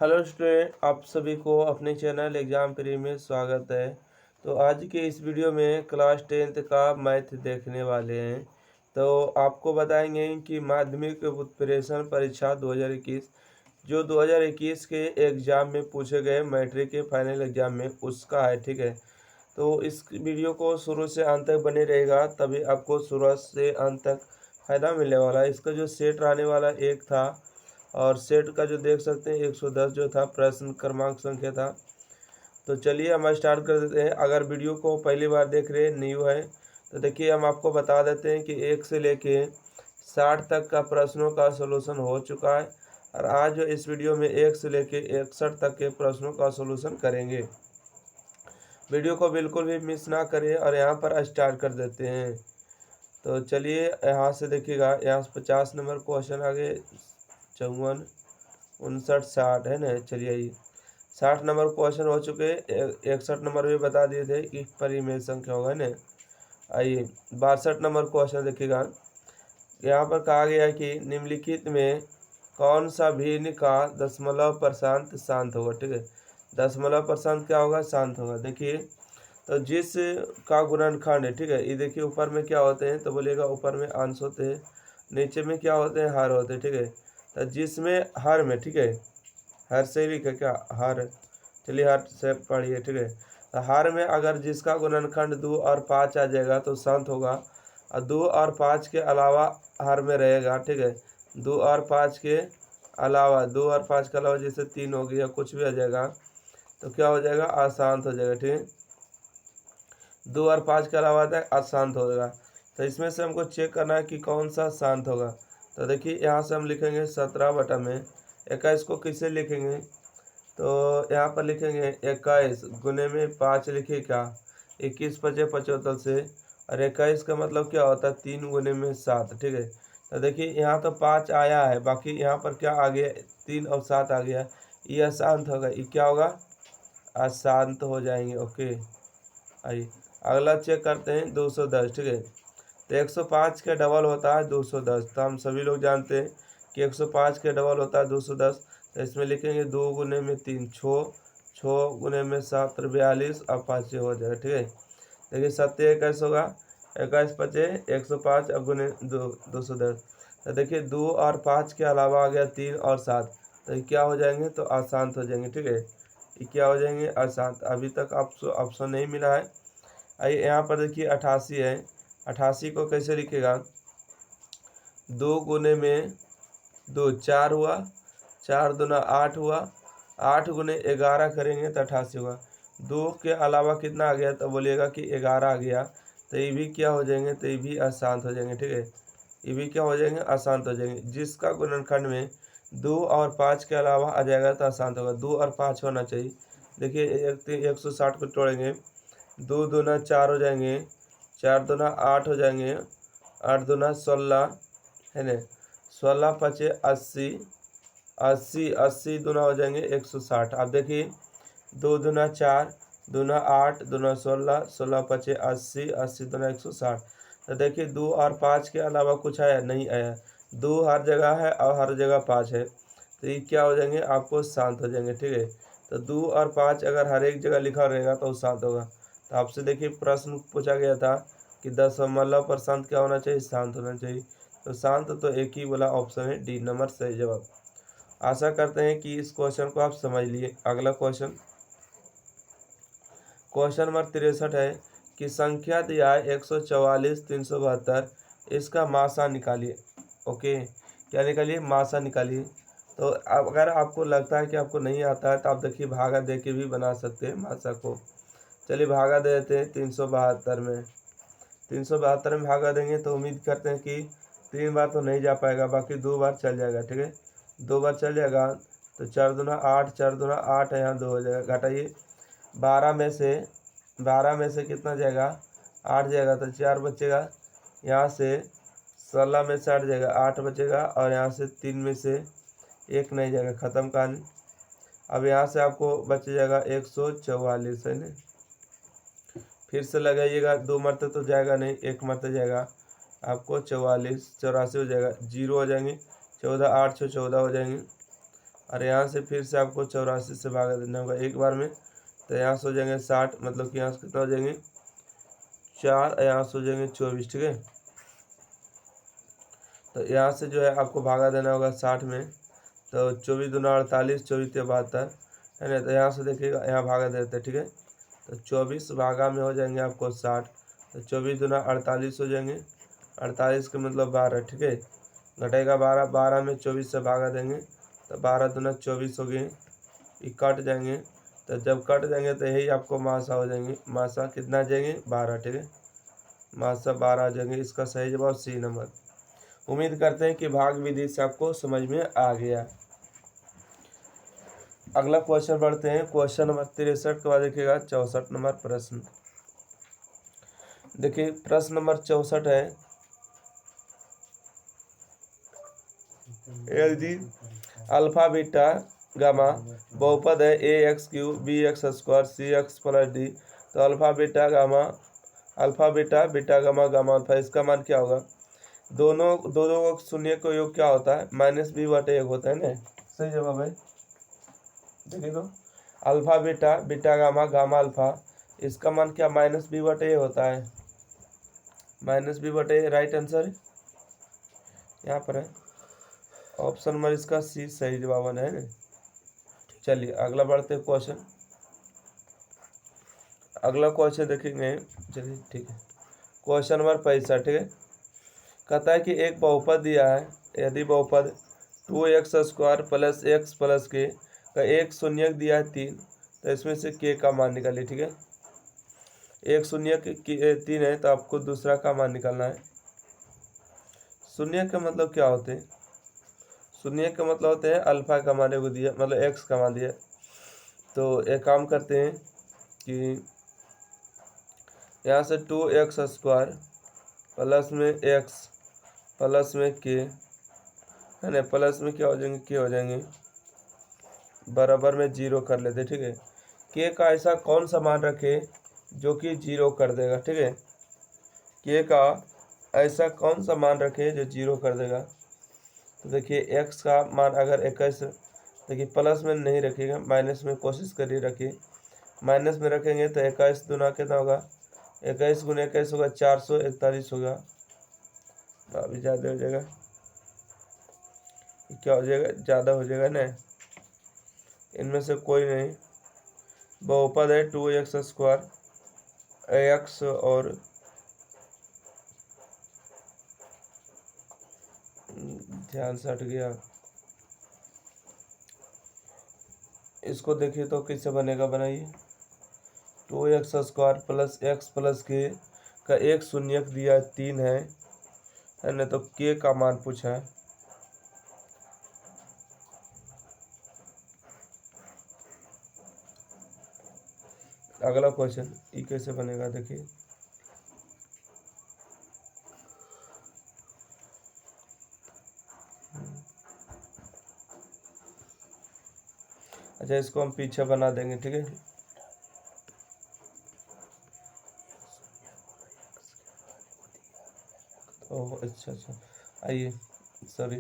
Hello student, आप सभी को अपने चैनल एग्जाम प्री में स्वागत है। तो आज के इस वीडियो में क्लास 10th का मैथ देखने वाले हैं। तो आपको बताएंगे कि माध्यमिक उत्प्रेषण परीक्षा 2021 जो 2021 के एग्ज़ाम में पूछे गए मैट्रिक के फाइनल एग्ज़ाम में उसका है। ठीक है, तो इस वीडियो को शुरू से अंत तक बने रहेगा, तभी आपको शुरू से अंत तक फ़ायदा मिलने वाला है। इसका जो सेट रहने वाला एक था और सेट का जो देख सकते हैं 110 जो था प्रश्न क्रमांक संख्या था। तो चलिए हम स्टार्ट कर देते हैं। अगर वीडियो को पहली बार देख रहे हैं, न्यू है, तो देखिए हम आपको बता देते हैं कि 1 से लेके 60 तक का प्रश्नों का सलूशन हो चुका है और आज जो इस वीडियो में 1 से लेके 61 तक के प्रश्नों का सलूशन करेंगे। वीडियो को बिल्कुल भी मिस ना करें और यहाँ पर स्टार्ट कर देते हैं। तो चलिए यहाँ से देखिएगा, यहाँ से 50 नंबर क्वेश्चन आगे 54 59 60 है ना। चलिए आइए, 60 नंबर क्वेश्चन हो चुके, 61 नंबर भी बता दिए थे कि परिमेय संख्या होगा ना। आइए 62 नंबर क्वेश्चन देखिएगा। यहाँ पर कहा गया है कि निम्नलिखित में कौन सा भिन्न का दशमलव परसेंट शांत होगा। ठीक है, दशमलव परसेंट क्या होगा, शांत होगा। देखिए, तो जिस का गुणनखंड है, ठीक है, ये देखिए ऊपर में क्या होते हैं, तो बोलिएगा ऊपर में अंश होते हैं, नीचे में क्या होते हैं, हर होते हैं। ठीक है, तो जिसमें हर में, ठीक है, हर से भी क्या हर, चलिए हर से पढ़िए। ठीक है, तो हर में अगर जिसका गुणनखंड 2 और 5 आ जाएगा तो शांत होगा, और 2 और 5 के अलावा हर में रहेगा। ठीक है, 2 और 5 के अलावा, 2 और 5 के अलावा जैसे 3 हो गया, कुछ भी आ जाएगा तो क्या हो जाएगा, अशांत हो जाएगा। ठीक है, 2 और 5 के अलावा आता है अशांत होगा। तो इसमें से हमको चेक करना है कि कौन सा शांत होगा। तो देखिए यहाँ से हम लिखेंगे 17 बटा में 21 को किसे लिखेंगे, तो यहाँ पर लिखेंगे 21 गुने में 5 लिखिए क्या, 21 पचे 75 से, और 21 का मतलब क्या होता है 3 गुने में 7। ठीक है, तो देखिए यहाँ तो 5 आया है, बाकी यहाँ पर क्या आ गया, 3 और 7 आ गया, ये अशांत होगा, ये क्या होगा, अशांत हो जाएंगे। ओके, आइए अगला चेक करते हैं 210। ठीक है, तो 105 के डबल होता है 210, तो हम सभी लोग जानते हैं कि 105 के डबल होता है 210। तो इसमें लिखेंगे 2 गुने में 3 छः, 6 गुने में 7 42 और 5 हो जाएगा। ठीक है, देखिए 7 21 होगा, 21 पचे 105 और गुने 210। तो देखिए 2 और 5 के अलावा आ गया 3 और 7, तो ये क्या हो जाएंगे, तो अशांत हो जाएंगे। ठीक है, ये क्या हो जाएंगे, अशांत। अभी तक आपको ऑप्शन नहीं मिला है। आइए यहाँ पर देखिए 88 है, 88 को कैसे लिखेगा, 2 गुने में 2 4 हुआ, 4 दूना 8 हुआ, 8 गुने 11 करेंगे तो 88 हुआ। 2 के अलावा कितना आ गया, तो बोलिएगा कि 11 आ गया, तो ये भी क्या हो जाएंगे, तो ये भी अशांत हो जाएंगे। ठीक है, ये भी क्या हो जाएंगे, अशांत हो जाएंगे। जिसका गुणनखंड में 2 और 5 के अलावा आ जाएगा तो अशांत होगा, 2 और 5 होना चाहिए। देखिए 160 को तोड़ेंगे, 2 दूना 4 हो जाएंगे, 4 दूना 8 हो जाएंगे, 8 दूना 16 है ना, 16 पचे 80, 80 80 दूना हो जाएंगे 160। अब देखिए 2 दूना 4, दूना 8, दूना 16, 16 पचे 80, 80 दूना 160। तो देखिए 2 और 5 के अलावा कुछ आया, नहीं आया, 2 हर जगह है और हर जगह 5 है, तो ये क्या हो जाएंगे, आपको शांत हो जाएंगे। ठीक है, तो 2 और 5 अगर हर एक जगह लिखा रहेगा तो शांत होगा। तो आपसे देखिए प्रश्न पूछा गया था कि दशमलव पर शांत क्या होना चाहिए, शांत होना चाहिए। तो शांत तो एक ही बोला ऑप्शन है, डी नंबर सही जवाब। आशा करते हैं कि इस क्वेश्चन को आप समझ लिए। अगला क्वेश्चन, क्वेश्चन नंबर 63 है कि संख्या दिया है 144 372, इसका मासा निकालिए। ओके, क्या निकालिए, मासा निकालिए। तो अगर आपको लगता है कि आपको नहीं आता है तो आप देखिए भागा दे के भी बना सकते हैं मासा को। चलिए भागा दे देते हैं 372 में, 372 में भागा देंगे तो उम्मीद करते हैं कि 3 बार तो नहीं जा पाएगा, बाकी 2 बार चल जाएगा। ठीक है, 2 बार चल जाएगा, तो 4 दूना 8, 4 दूना 8 है, यहाँ 2 हो जाएगा। घटाइए 12 में से, 12 में से कितना जाएगा, 8 जाएगा, तो 4 बचेगा। यहाँ से 16 में से 8 जाएगा, 8 बचेगा, और यहाँ से 3 में से 1 नहीं जाएगा, ख़त्म कहानी। अब यहाँ से आपको बच जाएगा 144 है ना। फिर से लगाइएगा, 2 मरते तो जाएगा नहीं, 1 मरते जाएगा, आपको 44 84 हो जाएगा, 0 हो जाएंगे, 14 8 6 14 हो जाएंगे, और यहाँ से फिर से आपको 84 से भागा देना होगा एक बार में। तो यहाँ से हो जाएंगे 60, मतलब कि यहाँ से कितना हो जाएंगे 4, यहाँ से हो जाएंगे 24, ठीक है। तो यहाँ से जो है आपको भागा देना होगा 60 में। तो 24 दूना 48, 24 तिया 72 है ना। तो यहाँ से देखिएगा यहाँ भागा देते हैं, ठीक है। तो 24 भागा में हो जाएंगे आपको 60। तो 24 दूना 48 हो जाएंगे, 48 का मतलब 12, ठीक है। घटेगा 12, 12 में 24 से भागा देंगे तो 12 दूना 24 हो गए, ये कट जाएंगे। तो जब कट जाएंगे तो यही आपको मासा हो जाएंगे, मासा कितना आ जाएंगे 12, ठीक है। मासा 12 आ जाएंगे, इसका सही जवाब सी नंबर। उम्मीद करते हैं कि भाग विधि से आपको समझ में आ गया। अगला क्वेश्चन बढ़ते हैं, क्वेश्चन नंबर 63 के बाद देखिएगा 64 नंबर प्रश्न। देखिए प्रश्न नंबर 64 है, यदि अल्फा बीटा गामा बहुपद है a x cube b x square c x plus d, तो alpha beta gamma gamma alpha, इसका मान क्या होगा। दोनों दो शून्य का योग क्या होता है, -b/1 होता है ना। सही जवाब है। देखिए तो alpha beta gamma gamma alpha, इसका मान क्या -b/a होता है, -b/a राइट आंसर यहाँ पर है। ऑप्शन नंबर इसका सी सही जवाब है ना। चलिए अगला बढ़ते हैं क्वेश्चन। अगला क्वेश्चन देखेंगे, चलिए ठीक है। क्वेश्चन नंबर 65, ठीक है। कहता है कि एक बहुपद दिया है, यदि बहुपद 2x² प्लस x प्लस के का एक शून्यक दिया है 3, तो इसमें से k का मान निकालिए, ठीक है। एक शून्यक 3 है तो आपको दूसरा का मान निकालना है। शून्यक का मतलब क्या होते हैं, शून्यक का मतलब होते हैं अल्फा का मान को दिया, मतलब x का मान दिया। तो एक काम करते हैं कि यहाँ से 2x² प्लस में x प्लस में k है ना, प्लस में क्या हो जाएंगे k हो जाएंगे, बराबर में 0 कर लेते, ठीक है। k का ऐसा कौन सा मान रखे जो कि 0 कर देगा, ठीक है। k का ऐसा कौन सा मान रखे जो 0 कर देगा। तो देखिए x का मान अगर 21, देखिए प्लस में नहीं रखिएगा, माइनस में कोशिश करिए रखिए। माइनस में रखेंगे तो 21 दूना कितना होगा, 21 गुना 21 होगा 441 होगा। अभी ज़्यादा हो जाएगा, क्या हो जाएगा, ज़्यादा हो जाएगा ना। इनमें से कोई नहीं, बहुपद है 2x² x और ध्यान से हट गया। इसको देखिए तो किससे बनेगा, बनाइए। 2x² प्लस x प्लस के का एक शून्यक दिया 3 है ना। तो k का मान पूछा है। अगला क्वेश्चन ये कैसे बनेगा, देखिए। अच्छा इसको हम पीछे बना देंगे, ठीक है। ओह अच्छा, आइए सॉरी,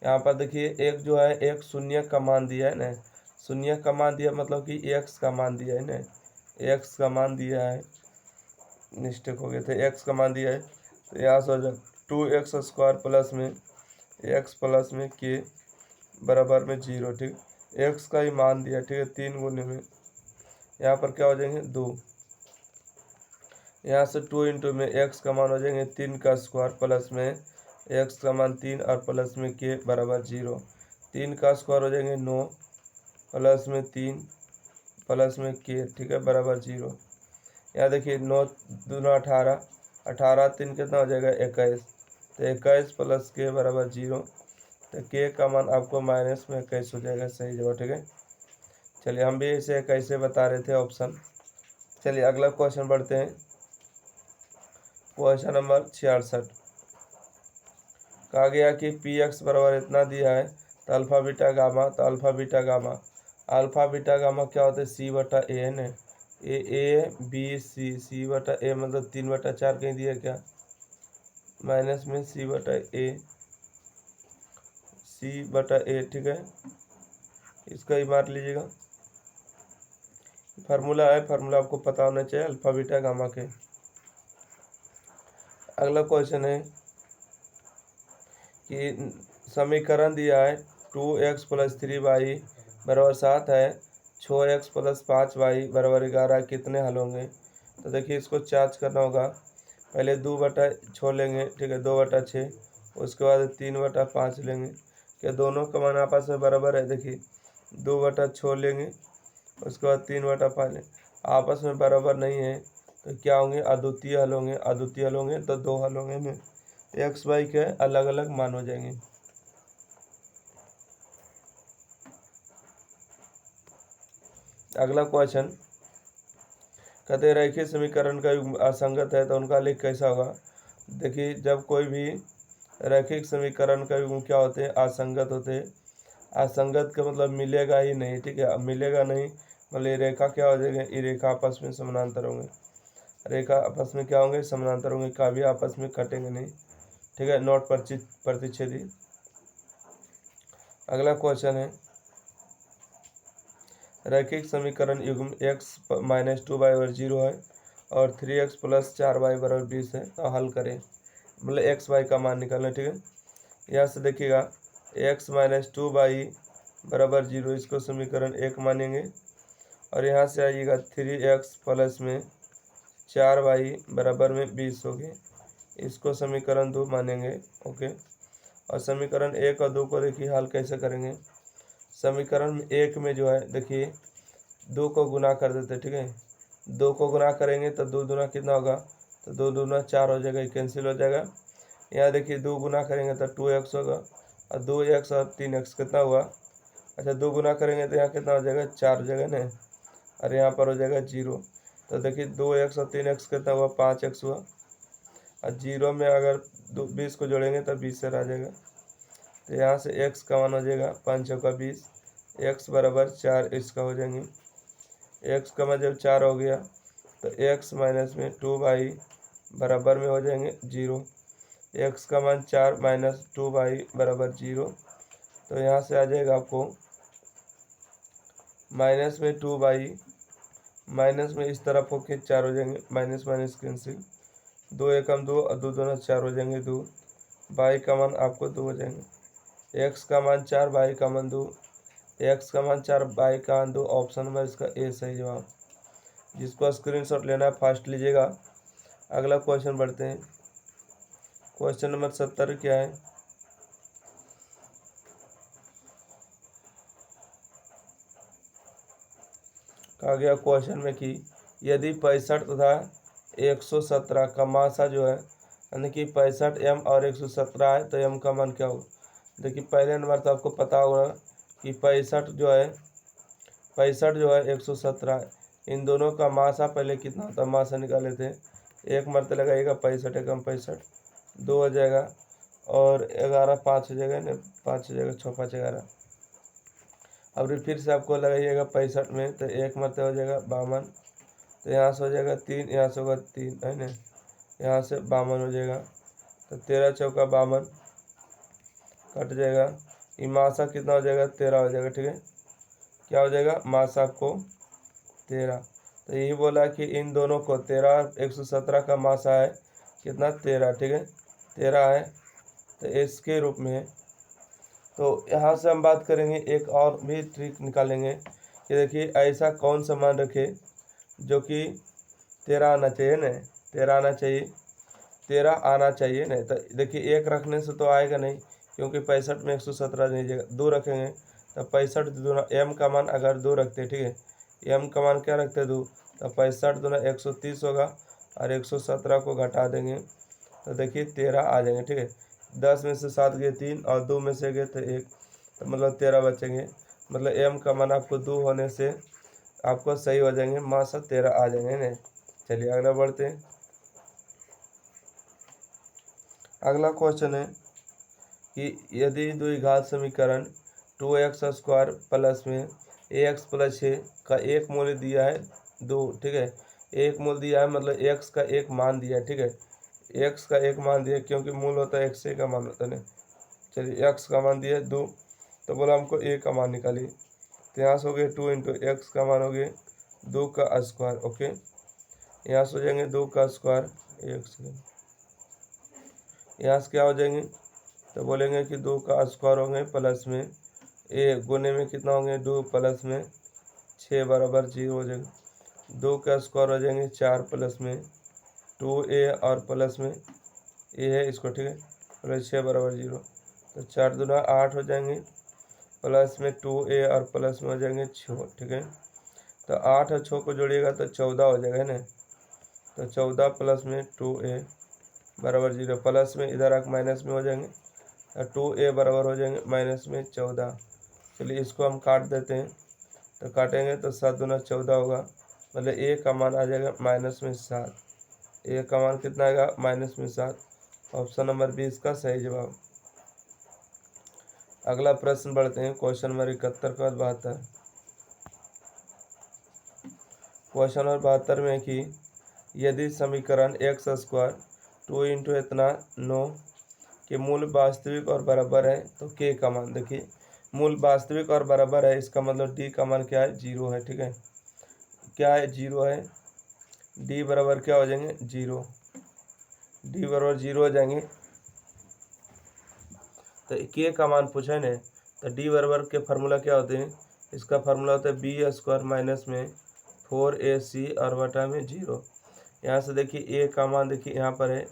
यहाँ पर देखिए एक जो है एक शून्य का मान दिया है ना, शून्य का मान दिया मतलब कि x का मान दिया है ना, x का मान दिया है, मिस्टेक हो गए थे, x का मान दिया है। तो यहाँ से हो जाए 2x² प्लस में x प्लस में k बराबर में 0, ठीक। x का ही मान दिया, ठीक है, 3 गुने में यहाँ पर क्या हो जाएंगे 2। यहाँ से 2 इंटू में x का मान हो जाएंगे 3 का स्क्वायर प्लस में x का मान 3 और प्लस में k बराबर 0। 3 का स्क्वायर हो जाएंगे 9 प्लस में 3 प्लस में k, ठीक है, बराबर 0। यहाँ देखिए 9 दूना 18, 18 3 कितना हो जाएगा 21, तो 21 प्लस k बराबर 0। तो k का मान आपको माइनस में 21 हो जाएगा, सही जवाब, ठीक है। चलिए हम भी इसे कैसे बता रहे थे ऑप्शन। चलिए अगला क्वेश्चन बढ़ते हैं, क्वेश्चन नंबर 66। कहा गया कि px बराबर इतना दिया है तो अल्फा बीटा गामा, तो अल्फा बीटा गामा क्या होता है, c/a है ना, a b c/a मतलब 3/4 कहीं दिया क्या, माइनस में c/a, ठीक है। इसका ही मार लीजिएगा। फार्मूला है, फार्मूला आपको पता होना चाहिए अल्फा बीटा गामा के। अगला क्वेश्चन है कि समीकरण दिया है 2x + 3y बराबर 7 है, 6x + 5y बराबर 11 कितने हल होंगे। तो देखिए इसको चार्ज करना होगा। पहले 2/6 लेंगे, ठीक है, 2/6, उसके बाद 3/5 लेंगे। क्या दोनों का मान आपस में बराबर है। देखिए 2/6 लेंगे, उसके बाद 3/5 लेंगे, आपस में बराबर नहीं है तो क्या होंगे, अद्वितीय हल होंगे। अद्वितीय हल होंगे तो दो हल होंगे में एक्स वाई के अलग अलग मान हो जाएंगे। अगला क्वेश्चन कहते हैं रैखिक समीकरण का युग्म असंगत है तो उनका लेख कैसा होगा। देखिए जब कोई भी रैखिक समीकरण का युग्म क्या होते हैं, असंगत होते हैं। असंगत का मतलब मिलेगा ही नहीं, ठीक है। अब मिलेगा नहीं मतलब ये रेखा क्या हो जाएगा, ये रेखा आपस में समानांतर होंगे। रेखा आपस में क्या होंगे, समानांतर होंगे, कभी आपस में कटेंगे नहीं, ठीक है, नॉट प्रतिच्छेदी। अगला क्वेश्चन है रैखिक समीकरण युग्म x - 2y = 0 है और 3x + 4y = 20 है तो हल करें। मतलब x y का मान निकालना, ठीक है। यहाँ से देखिएगा x - 2y = 0, इसको समीकरण 1 मानेंगे। और यहाँ से आइएगा 3x + में 4y = 20 होगी, इसको समीकरण 2 मानेंगे। ओके। और समीकरण 1 और 2 को देखिए हल कैसे करेंगे। समीकरण 1 में जो है देखिए 2 को गुना कर देते, ठीक है। 2 को गुना करेंगे तो 2 दूना कितना होगा, तो 2 दूना 4 हो जाएगा, कैंसिल हो जाएगा। यहाँ देखिए 2 गुना करेंगे तो 2x होगा और 2x और 3x कितना हुआ। अच्छा 2 गुना करेंगे तो यहाँ कितना हो जाएगा, 4 हो जाएगा ना, और यहाँ पर हो जाएगा 0। तो देखिए 2x और 3x कितना हुआ, 5x हुआ। और 0 में अगर 20 को जोड़ेंगे तो 20 से आ जाएगा। तो यहाँ से x का मान हो जाएगा 5 चौका 20, x = 4 इसका हो जाएंगे। x का मान जब 4 हो गया तो x - 2y बराबर में हो जाएंगे 0। x का मान 4 - 2y = 0। तो यहाँ से आ जाएगा आपको -2y, माइनस में इस तरफ होके 4 हो जाएंगे, माइनस माइनस कैंसिल, 2 एकम 2 और 2 दूना 4 हो जाएंगे 2। y का मान आपको 2 हो जाएंगे। x का मान 4, y का मान 2, x का मान 4, y का मान 2। ऑप्शन नंबर इसका ए सही जवाब। जिसको स्क्रीनशॉट लेना है फास्ट लीजिएगा। अगला क्वेश्चन बढ़ते हैं। क्वेश्चन नंबर 70 क्या है, कहा गया क्वेश्चन में कि यदि 65 तथा 117 का मासा जो है, यानी कि 65 m और 117 है तो m का मान क्या होगा। देखिए पहले नंबर तो आपको पता होगा कि 65 जो है 117 है, इन दोनों का मासा पहले कितना होता है, मासा निकाले थे। एक मरते लगाइएगा 65 एकम 65, 2 हो जाएगा और 11 5 हो जाएगा ना, 5 हो जाएगा, 6 5 11। अब फिर से आपको लगाइएगा 65 में तो एक मरते हो जाएगा 52, तो यहाँ से हो जाएगा 3, यहाँ से होगा 3 है ना, यहाँ से 52 हो जाएगा। तो 13 चौका 52 कट जाएगा। ये मासा कितना हो जाएगा, 13 हो जाएगा, ठीक है। क्या हो जाएगा, मासा आपको 13। तो यही बोला कि इन दोनों को 13 और 117 का मासा है कितना, 13, ठीक है, 13 है। तो इसके रूप में तो यहाँ से हम बात करेंगे, एक और भी ट्रिक निकालेंगे कि देखिए ऐसा कौन सा मान रखे जो कि 13 आना चाहिए ना, 13 आना चाहिए, 13 आना चाहिए ना। तो देखिए एक रखने से तो आएगा नहीं, क्योंकि 65 में 117 नहीं जाएगा। 2 रखेंगे तो 65 दूना m का मान अगर 2 रखते, ठीक है, m का मान क्या रखते 2, तो 65 दूना 130 होगा और 117 को घटा देंगे तो देखिए 13 आ जाएंगे, ठीक है। 10 में से 7 गए 3 और 2 में से गए तो 1, तो मतलब 13 बचेंगे। मतलब m का मान आपको 2 होने से आपको सही हो जाएंगे, मासा 13 आ जाएंगे ना। चलिए अगला बढ़ते हैं। अगला क्वेश्चन है कि यदि द्विघात समीकरण 2x² प्लस में ax + 6 का एक मूल्य दिया है 2, ठीक है, एक मूल्य दिया है मतलब x का एक मान दिया है, ठीक है, x का एक मान दिया क्योंकि मूल होता है x का मान होता है ना। चलिए x का मान दिया 2, तो बोला हमको a का मान निकालिए। तो यहाँ से हो गए 2 इंटू एक्स का मान हो गए 2 का स्क्वायर। ओके, यहाँ से हो जाएंगे 2 का स्क्वायर। एक सेकेंड, यहाँ से क्या हो जाएंगे, तो बोलेंगे कि 2 का स्क्वायर होंगे प्लस में ए गुने में कितना होंगे 2 प्लस में 6 बराबर 0 हो जाएगा। 2 का स्क्वायर हो जाएंगे 4 प्लस में 2a और प्लस में ए है इसको, ठीक है, प्लस 6 बराबर 0। तो 4 दूना 8 हो जाएंगे, प्लस में 2a और प्लस में हो जाएंगे 6, ठीक है। तो 8 और 6 को जोड़िएगा तो 14 हो जाएगा, है ना। तो 14 प्लस में 2a बराबर 0, प्लस में इधर आकर माइनस में हो जाएंगे, तो 2a बराबर हो जाएंगे माइनस में 14। चलिए इसको हम काट देते हैं, तो काटेंगे तो 7 दूना 14 होगा, मतलब a का मान आ जाएगा माइनस में 7। a का मान कितना आएगा माइनस में 7। ऑप्शन नंबर 20 का सही जवाब। अगला प्रश्न बढ़ते हैं, क्वेश्चन नंबर 71 का 72। क्वेश्चन नंबर 72 में कि यदि समीकरण एक्स स्क्वायर 2 इंटू इतना 9 के मूल वास्तविक और बराबर है तो के का मान, देखिए मूल वास्तविक और बराबर है, इसका मतलब डी का मान क्या है 0 है, ठीक है। क्या है 0 है, डी बराबर क्या हो जाएंगे 0, डी बराबर 0 हो जाएंगे। तो के का मान पूछा है ना, तो डी बराबर के फार्मूला क्या होते हैं, इसका फार्मूला होता है बी स्क्वायर माइनस में 4ac और बटा में 0। यहाँ से देखिए ए का मान देखिए यहाँ पर है,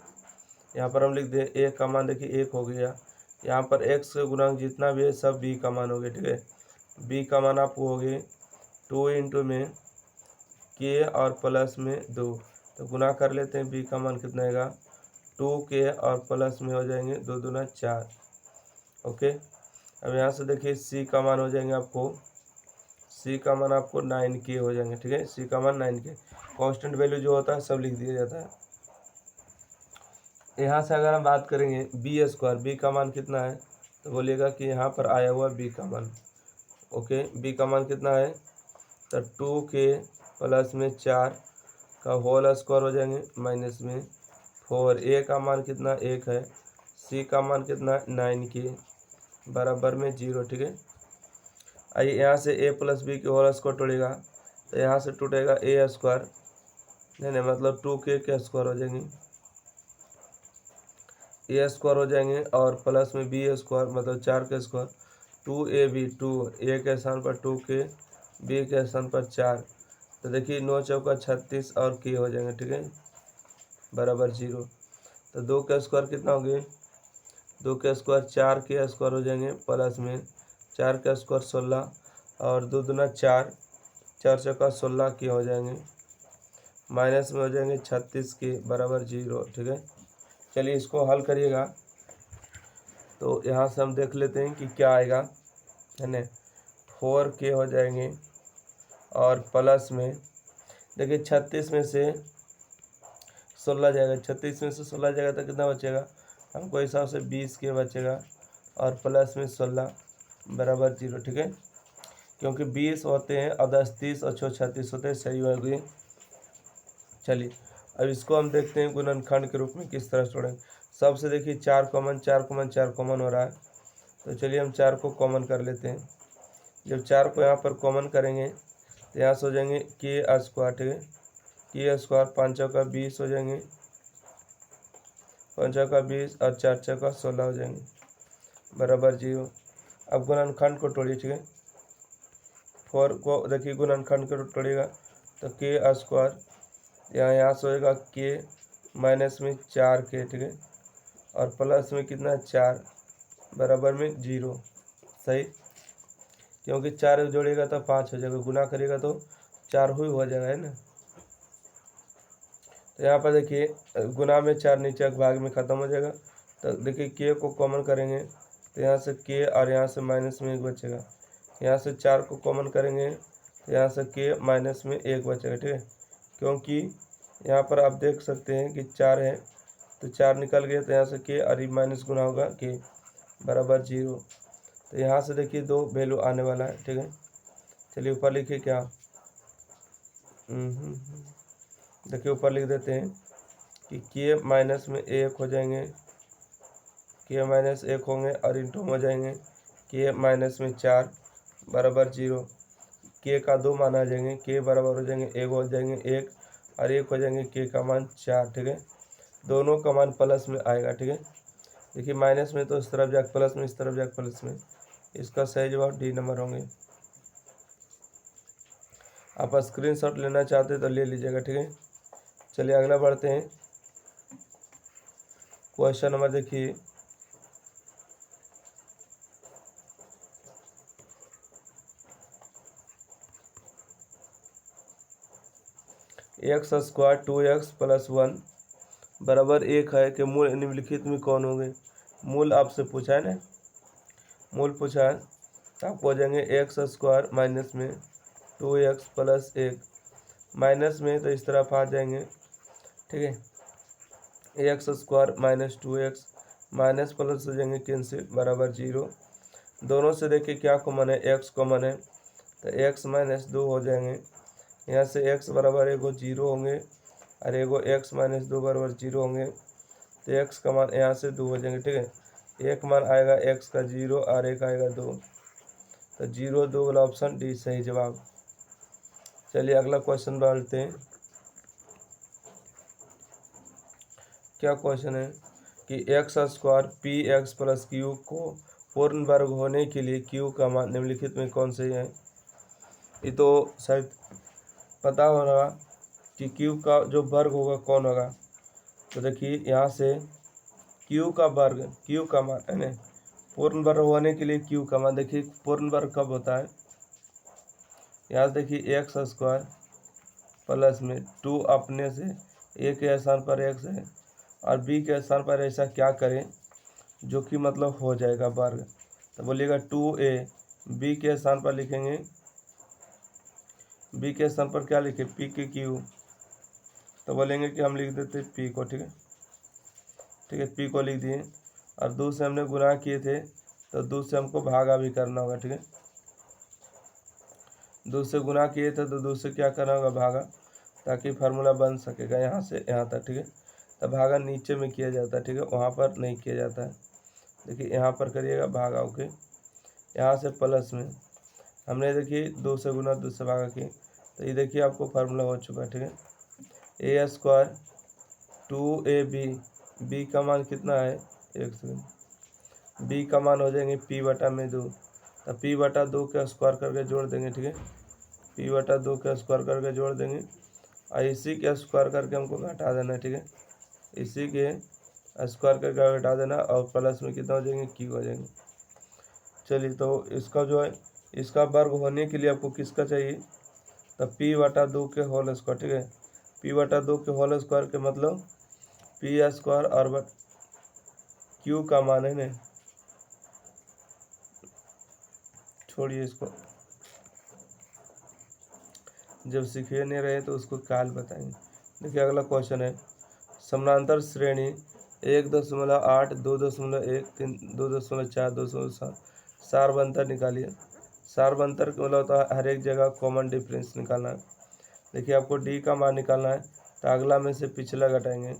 यहाँ पर हम लिख दे ए का मान देखिए 1 हो गया। यहाँ पर एक्स के गुणांक जितना भी है सब बी का मान हो गया, ठीक है। बी का मान आपको हो गए 2 इंटू में के और प्लस में 2, तो गुना कर लेते हैं। बी का मान कितना आएगा 2k और प्लस में हो जाएंगे 2 दूना 4। ओके, अब यहाँ से देखिए सी का मान हो जाएंगे आपको, सी का मान आपको 9k हो जाएंगे, ठीक है। सी का मान 9k, कांस्टेंट वैल्यू जो होता है सब लिख दिया जाता है। यहाँ से अगर हम बात करेंगे बी स्क्वायर, बी का मान कितना है, तो बोलिएगा कि यहाँ पर आया हुआ बी का मान। ओके, बी का मान कितना है, तो 2k प्लस में 4 का होल स्क्वायर हो जाएंगे माइनस में 4। ए का मान कितना 1 है, सी का मान कितना 9k बराबर में 0, ठीक है। आइए यहाँ से a प्लस बी के होल स्क्वायर टूटेगा, तो यहाँ से टूटेगा a स्क्वायर, नहीं मतलब 2k के स्क्वायर हो जाएंगे, a स्क्वायर हो जाएंगे और प्लस में b स्क्वायर मतलब 4 के स्क्वायर, 2ab 2 a के स्थान पर 2k, b के स्थान पर 4। तो देखिए 9 चौका 36 और k हो जाएंगे, ठीक है, बराबर 0। तो 2 का स्क्वायर कितना हो गया, 2 का स्क्वायर 4 के स्क्वायर हो जाएंगे, प्लस में 4 का स्क्वायर 16 और 2 दूना 4, 4 चौका 16 के हो जाएंगे, माइनस में हो जाएंगे 36 के बराबर 0, ठीक है। चलिए इसको हल करिएगा, तो यहाँ से हम देख लेते हैं कि क्या आएगा, है ना। 4k हो जाएंगे और प्लस में देखिए 36 में से 16 जाएगा, 36 में से 16 जाएगा तो कितना बचेगा हमको हिसाब से 20k बचेगा और प्लस में 16 बराबर 0, ठीक है। क्योंकि 20 होते हैं और 10 30 और 6 36 होते हैं, सही हो गई। चलिए अब इसको हम देखते हैं गुणनखंड के रूप में किस तरह छोड़ेंगे। सबसे देखिए 4 कॉमन 4 कॉमन 4 कॉमन हो रहा है, तो चलिए हम 4 को कॉमन कर लेते हैं। जब 4 को यहाँ पर कॉमन करेंगे तो यहाँ से हो जाएंगे के स्क्वायर, ठीक है, के स्क्वायर 5 चौका 20 हो जाएंगे, 5 चौका 20 और 4 चौका 16 हो जाएंगे बराबर 0। अब गुणनखंड को तोड़िए, ठीक है। 4 को देखिए गुणनखंड को तोड़िएगा तो के स्क्वायर यहाँ से होएगा के माइनस में 4k, ठीक है, और प्लस में कितना 4 बराबर में 0, सही। क्योंकि 4 जोड़ेगा तो 5 हो जाएगा, गुना करेगा तो 4 ही हो जाएगा, है ना। तो यहाँ पर देखिए गुना में 4 नीचे भाग में ख़त्म हो जाएगा, तो देखिए के को कॉमन करेंगे तो यहाँ से के और यहाँ से माइनस में 1 बचेगा। यहाँ से 4 को कॉमन करेंगे तो यहाँ से के माइनस में 1 बचेगा, ठीक है। क्योंकि यहाँ पर आप देख सकते हैं कि 4 है तो 4 निकल गया, तो यहाँ से के और माइनस गुना होगा के बराबर 0। तो यहाँ से देखिए 2 वैल्यू आने वाला है, ठीक है। चलिए ऊपर लिखिए क्या, देखिए ऊपर लिख देते हैं कि के माइनस में 1 हो जाएंगे, के माइनस 1 होंगे और इंटू हो जाएंगे के माइनस में 4 बराबर 0। के का 2 मान आ जाएंगे, के बराबर हो जाएंगे, एक हो जाएंगे 1 और 1 हो जाएंगे के का मान 4। ठीक है, दोनों का मान प्लस में आएगा। ठीक है, देखिए माइनस में तो इस तरफ जाकर प्लस में, इस तरफ जाकर प्लस में, इसका सही जवाब डी नंबर होंगे। आप स्क्रीनशॉट लेना चाहते तो ले लीजिएगा। ठीक है, चलिए अगला बढ़ते हैं। क्वेश्चन नंबर देखिए, एक्स स्क्वायर 2x + 1 बराबर 1 है कि मूल निम्नलिखित में कौन होंगे। मूल आपसे पूछा है ना, मूल पूछा है तो आपको हो जाएंगे एक्स स्क्वायर माइनस में 2x + 1 माइनस में तो इस तरफ आ जाएंगे। ठीक है, x square minus 2x minus plus हो जाएंगे कैंसिल बराबर 0। दोनों से देखिए क्या कॉमन है, x कॉमन है तो x माइनस 2 हो जाएंगे। यहाँ से x बराबर एगो 0 होंगे और एगो x माइनस 2 बराबर 0 होंगे तो x का मान यहाँ से 2 हो जाएंगे। ठीक है, एक मान आएगा x का 0 और एक आएगा 2, तो 0 2 वाला ऑप्शन डी सही जवाब। चलिए अगला क्वेश्चन बढ़ते हैं। क्या क्वेश्चन है कि x square P x plus Q को पूर्ण वर्ग होने के लिए क्यू का मान निम्नलिखित में कौन से है। ये तो शायद पता होगा कि क्यू का जो वर्ग होगा कौन होगा। तो देखिए यहाँ से क्यू का वर्ग, क्यू का मान है ना, पूर्ण वर्ग होने के लिए क्यू का मान, देखिए पूर्ण वर्ग कब होता है। यहाँ से देखिए एक्स स्क्वायर प्लस में 2 अपने से ए के स्थान पर एक्स है और बी के स्थान पर ऐसा क्या करें जो कि मतलब हो जाएगा वर्ग। तो बोलिएगा 2a, बी के स्थान पर लिखेंगे, बी के स्थान पर क्या लिखे पी के क्यू, तो बोलेंगे कि हम लिख देते पी को। ठीक है, ठीक है, पी को लिख दिए और 2 से हमने गुना किए थे तो 2 से हमको भागा भी करना होगा। ठीक है, 2 से गुना किए थे तो 2 से क्या करना होगा भागा, ताकि फार्मूला बन सकेगा यहाँ से यहाँ तक। ठीक है, तो भागा नीचे में किया जाता है। ठीक है, वहाँ पर नहीं किया जाता है। देखिए यहाँ पर करिएगा भागा, ओके, यहाँ से प्लस में हमने देखिए 2 से गुना 2 से भागा किए तो ये देखिए आपको फार्मूला हो चुका है। ठीक है, ए स्क्वायर 2ab, बी का मान कितना है, एक सेकेंड, बी का मान हो जाएंगे पी बटा में 2, तो पी बटा 2 के स्क्वायर करके जोड़ देंगे। ठीक है, पी बटा 2 के स्क्वायर करके जोड़ देंगे और इसी के स्क्वायर करके हमको घटा देना है। ठीक है, इसी के स्क्वायर करके घटा देना और प्लस में कितना हो जाएंगे क्यू हो जाएंगे। चलिए तो इसका जो है, इसका वर्ग होने के लिए आपको किसका चाहिए, तो पी बटा 2 के होल स्क्वायर। ठीक है, पी बटा 2 के होल स्क्वायर के मतलब पी स्क्वायर और क्यू का मान है ना, छोड़िए इसको, जब सीखे नहीं रहे तो उसको काल बताएंगे। देखिए अगला क्वेश्चन है, समानांतर श्रेणी 1.8 2.1 3 2.4 2.7 सारबंतर निकालिए। सारबंतर का मतलब होता है हर एक जगह कॉमन डिफरेंस निकालना है। देखिए आपको डी का मान निकालना है तो अगला में से पिछला घटाएंगे,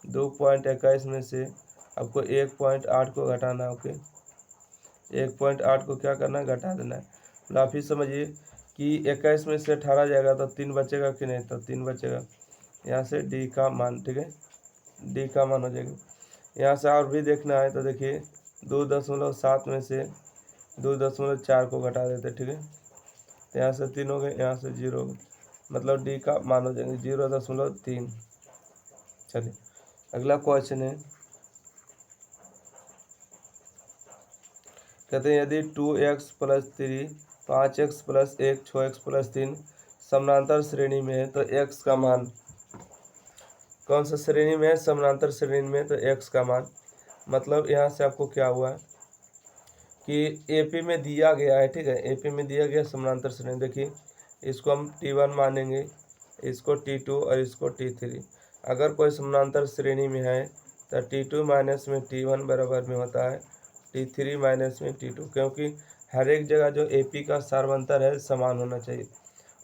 2.21 में से आपको 1.8 को घटाना है। ओके, 1.8 को क्या करना है, घटा देना है। मतलब आप ही समझिए कि 21 में से 18 जाएगा तो 3 बचेगा कि नहीं, तो 3 बचेगा। यहाँ से डी का मान, ठीक है, डी का मान हो जाएगा। यहाँ से और भी देखना है तो देखिए 2.7 में से 2.4 को घटा देते। ठीक है, तो यहाँ से 3 हो गए, यहाँ से 0 हो गए, मतलब डी का मान हो जाएंगे 0.3। चलिए अगला क्वेश्चन है, कहते हैं यदि 2x + 3 5x + 1 6x + 3 समानांतर श्रेणी में है तो x का मान कौन सा श्रेणी में है, समानांतर श्रेणी में, तो x का मान मतलब यहाँ से आपको क्या हुआ कि AP में दिया गया है। ठीक है, AP में दिया गया समानांतर श्रेणी, देखिए इसको हम T1 मानेंगे, इसको T2 और इसको T3। अगर कोई समानांतर श्रेणी में है तो T2 माइनस में T1 बराबर में होता है T3 माइनस में T2, क्योंकि हर एक जगह जो AP का सारबंतर है समान होना चाहिए।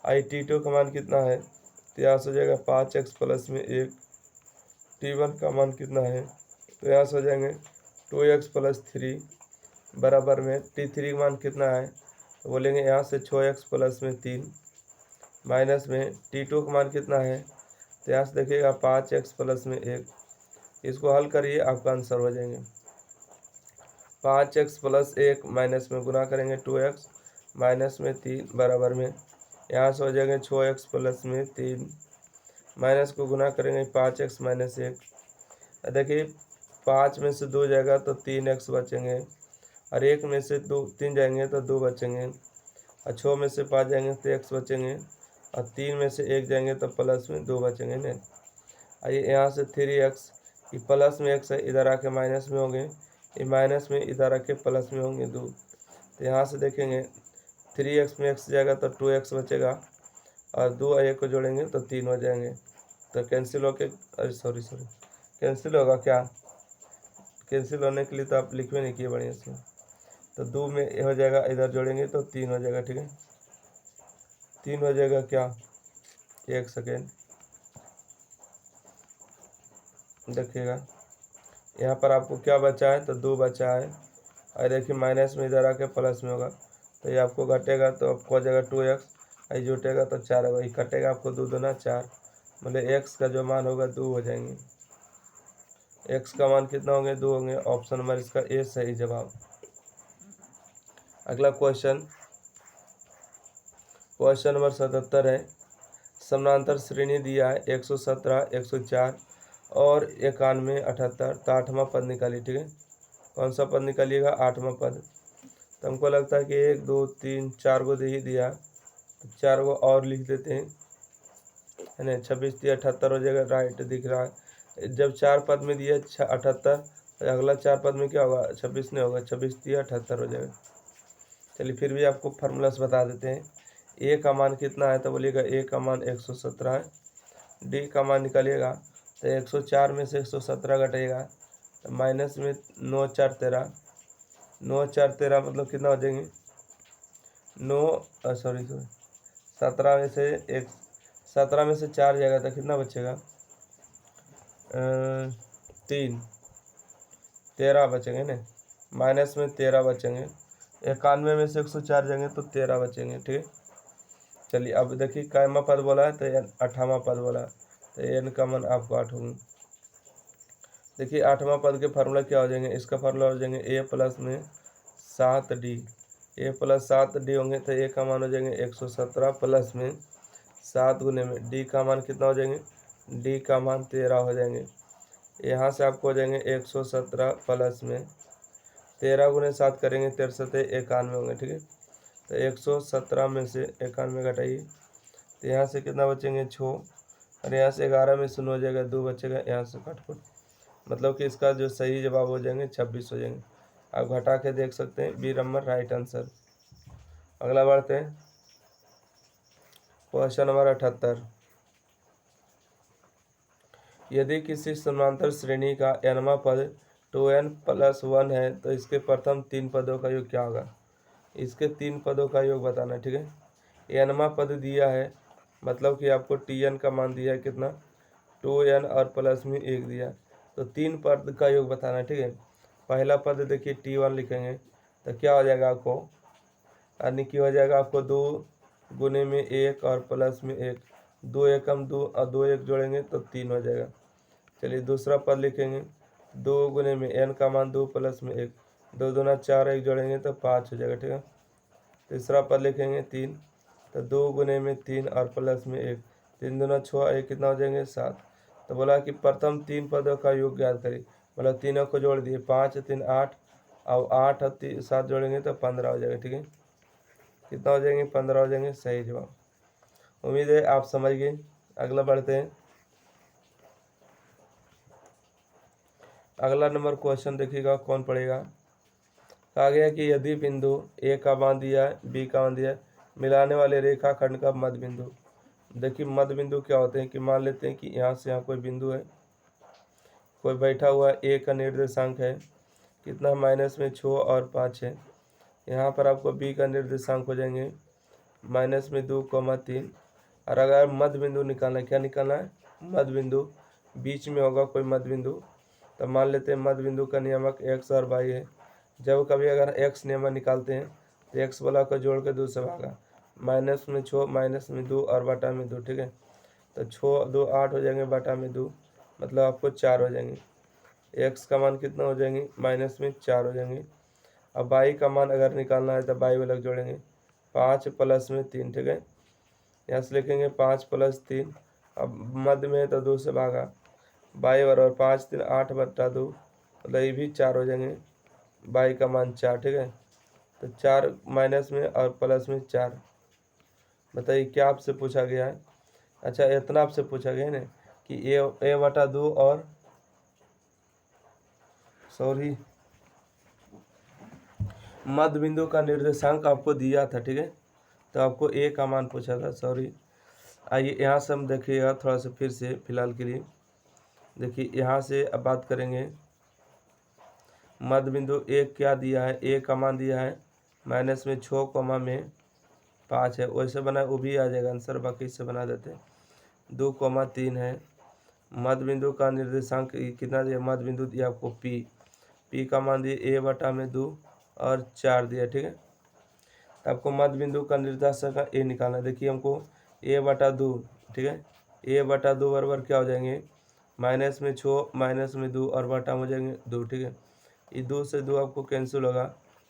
आई T2 का मान कितना है, तो यहाँ से हो जाएगा 5x + में 1, T1 का मान कितना है, तो यहाँ से हो जाएंगे 2x + 3 बराबर में T3 का मान कितना है, तो बोलेंगे यहाँ से 6x प्लस में 3 माइनस में T2 का मान कितना है, तो यहाँ से देखिएगा 5x प्लस में 1। इसको हल करिए, आपका आंसर हो जाएंगे 5x प्लस 1 माइनस में गुना करेंगे 2x माइनस में 3 बराबर में यहाँ से हो जाएंगे 6x प्लस में 3 माइनस को गुना करेंगे 5x माइनस 1। देखिए 5 में से 2 जाएगा तो 3x बचेंगे, और 1 में से 3 जाएंगे तो 2 बचेंगे, और 6 में से 5 जाएंगे तो x बचेंगे, और 3 में से 1 जाएंगे तो प्लस में 2 बचेंगे ना। आइए यहाँ से 3x, ये प्लस में x है, इधर आके माइनस में होंगे, ये माइनस में इधर आके प्लस में होंगे 2। तो यहाँ से देखेंगे 3x में x जाएगा तो 2x बचेगा, और 2 और 1 को जोड़ेंगे तो 3 हो जाएंगे। तो कैंसिल होके, अरे सॉरी कैंसिल होगा क्या, कैंसिल होने के लिए तो आप लिखवे नहीं किए बढ़िया से। तो 2 में हो जाएगा, इधर जोड़ेंगे तो 3 हो जाएगा, ठीक है 3 हो जाएगा क्या, 1 सेकेंड देखिएगा यहाँ पर आपको क्या बचा है, तो 2 बचा है, और देखिए माइनस में इधर आके प्लस में होगा, तो ये आपको घटेगा तो आपको हो जाएगा 2x, ये जुटेगा तो 4 होगा, ये कटेगा आपको 2 दूना 4, मतलब x का जो मान होगा 2 हो जाएंगे। x का मान कितना होंगे, 2 होंगे। ऑप्शन नंबर इसका ए सही जवाब। अगला क्वेश्चन नंबर 77 है। समानांतर श्रेणी दिया है 117, 104 और 91, 78। तो 8वां पद निकालिए, ठीक है कौन सा पद निकालिएगा, 8वां पद। तो हमको लगता है कि 1 2 3 4 को दे ही दिया, तो 4 को और लिख देते हैं, है ना 26 3 78 हो जाएगा, राइट दिख रहा है। जब 4 पद में दिया 78, तो अगला 4 पद में क्या होगा, 26 नहीं होगा, 26 3 78 हो जाएगा। चलिए फिर भी आपको फार्मूला से बता देते हैं। ए का मान कितना है, तो बोलिएगा ए का मान 117 है। डी का मान निकालिएगा तो 104 में से 117 घटेगा, तो माइनस में 9 4 13, 9 4 13 मतलब कितना हो जाएंगे 17 में से 17 में से 4 जाएगा तो कितना बचेगा 3, 13 बचेंगे ना, माइनस में 13 बचेंगे। 91 में से 104 जाएंगे तो 13 बचेंगे, ठीक है। चलिए अब देखिए कायमा पद बोला है तो 8वां पद बोला है, तो एन का मान आपको 8 होंगे। देखिए 8वां पद के फार्मूला क्या हो जाएंगे, इसका फार्मूला हो जाएंगे ए प्लस में 7d, ए प्लस 7d होंगे, तो ए का मान हो जाएंगे 117 प्लस में 7 गुने में डी का मान कितना हो जाएंगे, डी का मान 13 हो जाएंगे। यहाँ से आपको हो जाएंगे 117 प्लस में 13 गुने 7 करेंगे 13 से 91 होंगे, ठीक है। तो 117 में से 91 घटाइए, तो यहाँ से कितना बचेंगे 6, और यहाँ से 11 में से 9 हो जाएगा 2 बचेगा, यहाँ से काट मतलब कि इसका जो सही जवाब हो जाएंगे 26 हो जाएंगे। आप घटा के देख सकते हैं, बी नंबर राइट आंसर। अगला बढ़ते हैं क्वेश्चन नंबर 78। यदि किसी समांतर श्रेणी का nवां पद 2n + 1 है तो इसके प्रथम 3 पदों का योग क्या होगा। इसके 3 पदों का योग बताना, ठीक है। nवां पद दिया है, मतलब कि आपको tn का मान दिया है कितना 2n और प्लस में 1 दिया, तो 3 पद का योग बताना, ठीक है। पहला पद देखिए t1 लिखेंगे तो क्या हो जाएगा आपको, यानी कि हो जाएगा आपको 2 गुने में 1 और प्लस में 1, 2 एकम 2 और 2 1 जोड़ेंगे तो 3 हो जाएगा। चलिए दूसरा पद लिखेंगे 2 गुने में n का मान 2 प्लस में 1, 2 दूना 4 1 जोड़ेंगे तो 5 हो जाएगा, ठीक है। तीसरा पद लिखेंगे 3, तो 2 गुने में 3 और प्लस में 1, 3 दूना 6 1 कितना हो जाएंगे 7। तो बोला कि प्रथम 3 पदों का योग ज्ञात करिए, मतलब तीनों को जोड़ दिए 5 3 8 और 8 और 7 जोड़ेंगे तो 15 हो जाएगा, ठीक है। कितना हो जाएंगे 15 हो जाएंगे, सही जवाब। उम्मीद है आप समझ गए। अगला बढ़ते हैं। अगला नंबर क्वेश्चन देखिएगा कौन पढ़ेगा। कहा गया कि यदि बिंदु ए का मान दिया है, बी का मान दिया है, मिलाने वाले रेखाखंड का मध्य बिंदु। देखिए मध्य बिंदु क्या होते हैं कि मान लेते हैं कि यहाँ से यहाँ कोई बिंदु है, कोई बैठा हुआ है, ए का निर्देशांक है कितना माइनस में 6 और 5 है। यहाँ पर आपको बी का निर्देशांक हो जाएंगे माइनस में 2,3। और अगर मध्य बिंदु निकालना है, क्या निकालना है, मध्य बिंदु, बीच में होगा कोई मध्य बिंदु, तो मान लेते हैं मध्य बिंदु का नियामक x और y है। जब कभी अगर x नियमक निकालते हैं तो एक्स वाला को जोड़ के 2 से भागा, माइनस में 6 माइनस में 2 और बटा में 2, ठीक है। तो 6 2 8 हो जाएंगे, बटा में 2 मतलब आपको 4 हो जाएंगे। एक्स का मान कितना हो जाएंगे, माइनस में 4 हो जाएंगे। अब बाई का मान अगर निकालना है तो बाई वाला जोड़ेंगे, 5 प्लस में 3, ठीक है। यहाँ से लिखेंगे 5 प्लस 3, अब मध्य में है तो 2 से भागा, बाई बराबर 5 3 8 बटा 2 मतलब ये भी 4 हो जाएंगे। बाई का मान 4, ठीक है। तो 4 माइनस में और प्लस में 4, बताइए क्या आपसे पूछा गया है। अच्छा इतना आपसे पूछा गया है ना कि ए बटा 2 और सॉरी मध्य बिंदु का निर्देशांक आपको दिया था, ठीक है। तो आपको ए का मान पूछा था, सॉरी। आइए यहाँ से हम देखिएगा थोड़ा सा फिर से फिलहाल के लिए। देखिए यहाँ से अब बात करेंगे, मध्य बिंदु ए क्या दिया है, ए का मान दिया है माइनस में 6 कोमा में 5 है, वैसे बना वो भी आ जाएगा आंसर, बाकी इससे बना देते। 2 कोमा 3 है। मध्य बिंदु का निर्देशांक कितना दिया, मध्य बिंदु दिया आपको पी का मान दिया ए बटा में 2 और 4 दिया, ठीक है। आपको मध्य बिंदु का निर्देशांक का ए निकालना है। देखिए हमको ए बटा 2, ठीक है। ए बटा 2 बराबर क्या हो जाएंगे, माइनस में 6 माइनस में 2 और बटा हो जाएंगे 2, ठीक है। ये 2 से 2 आपको कैंसिल होगा,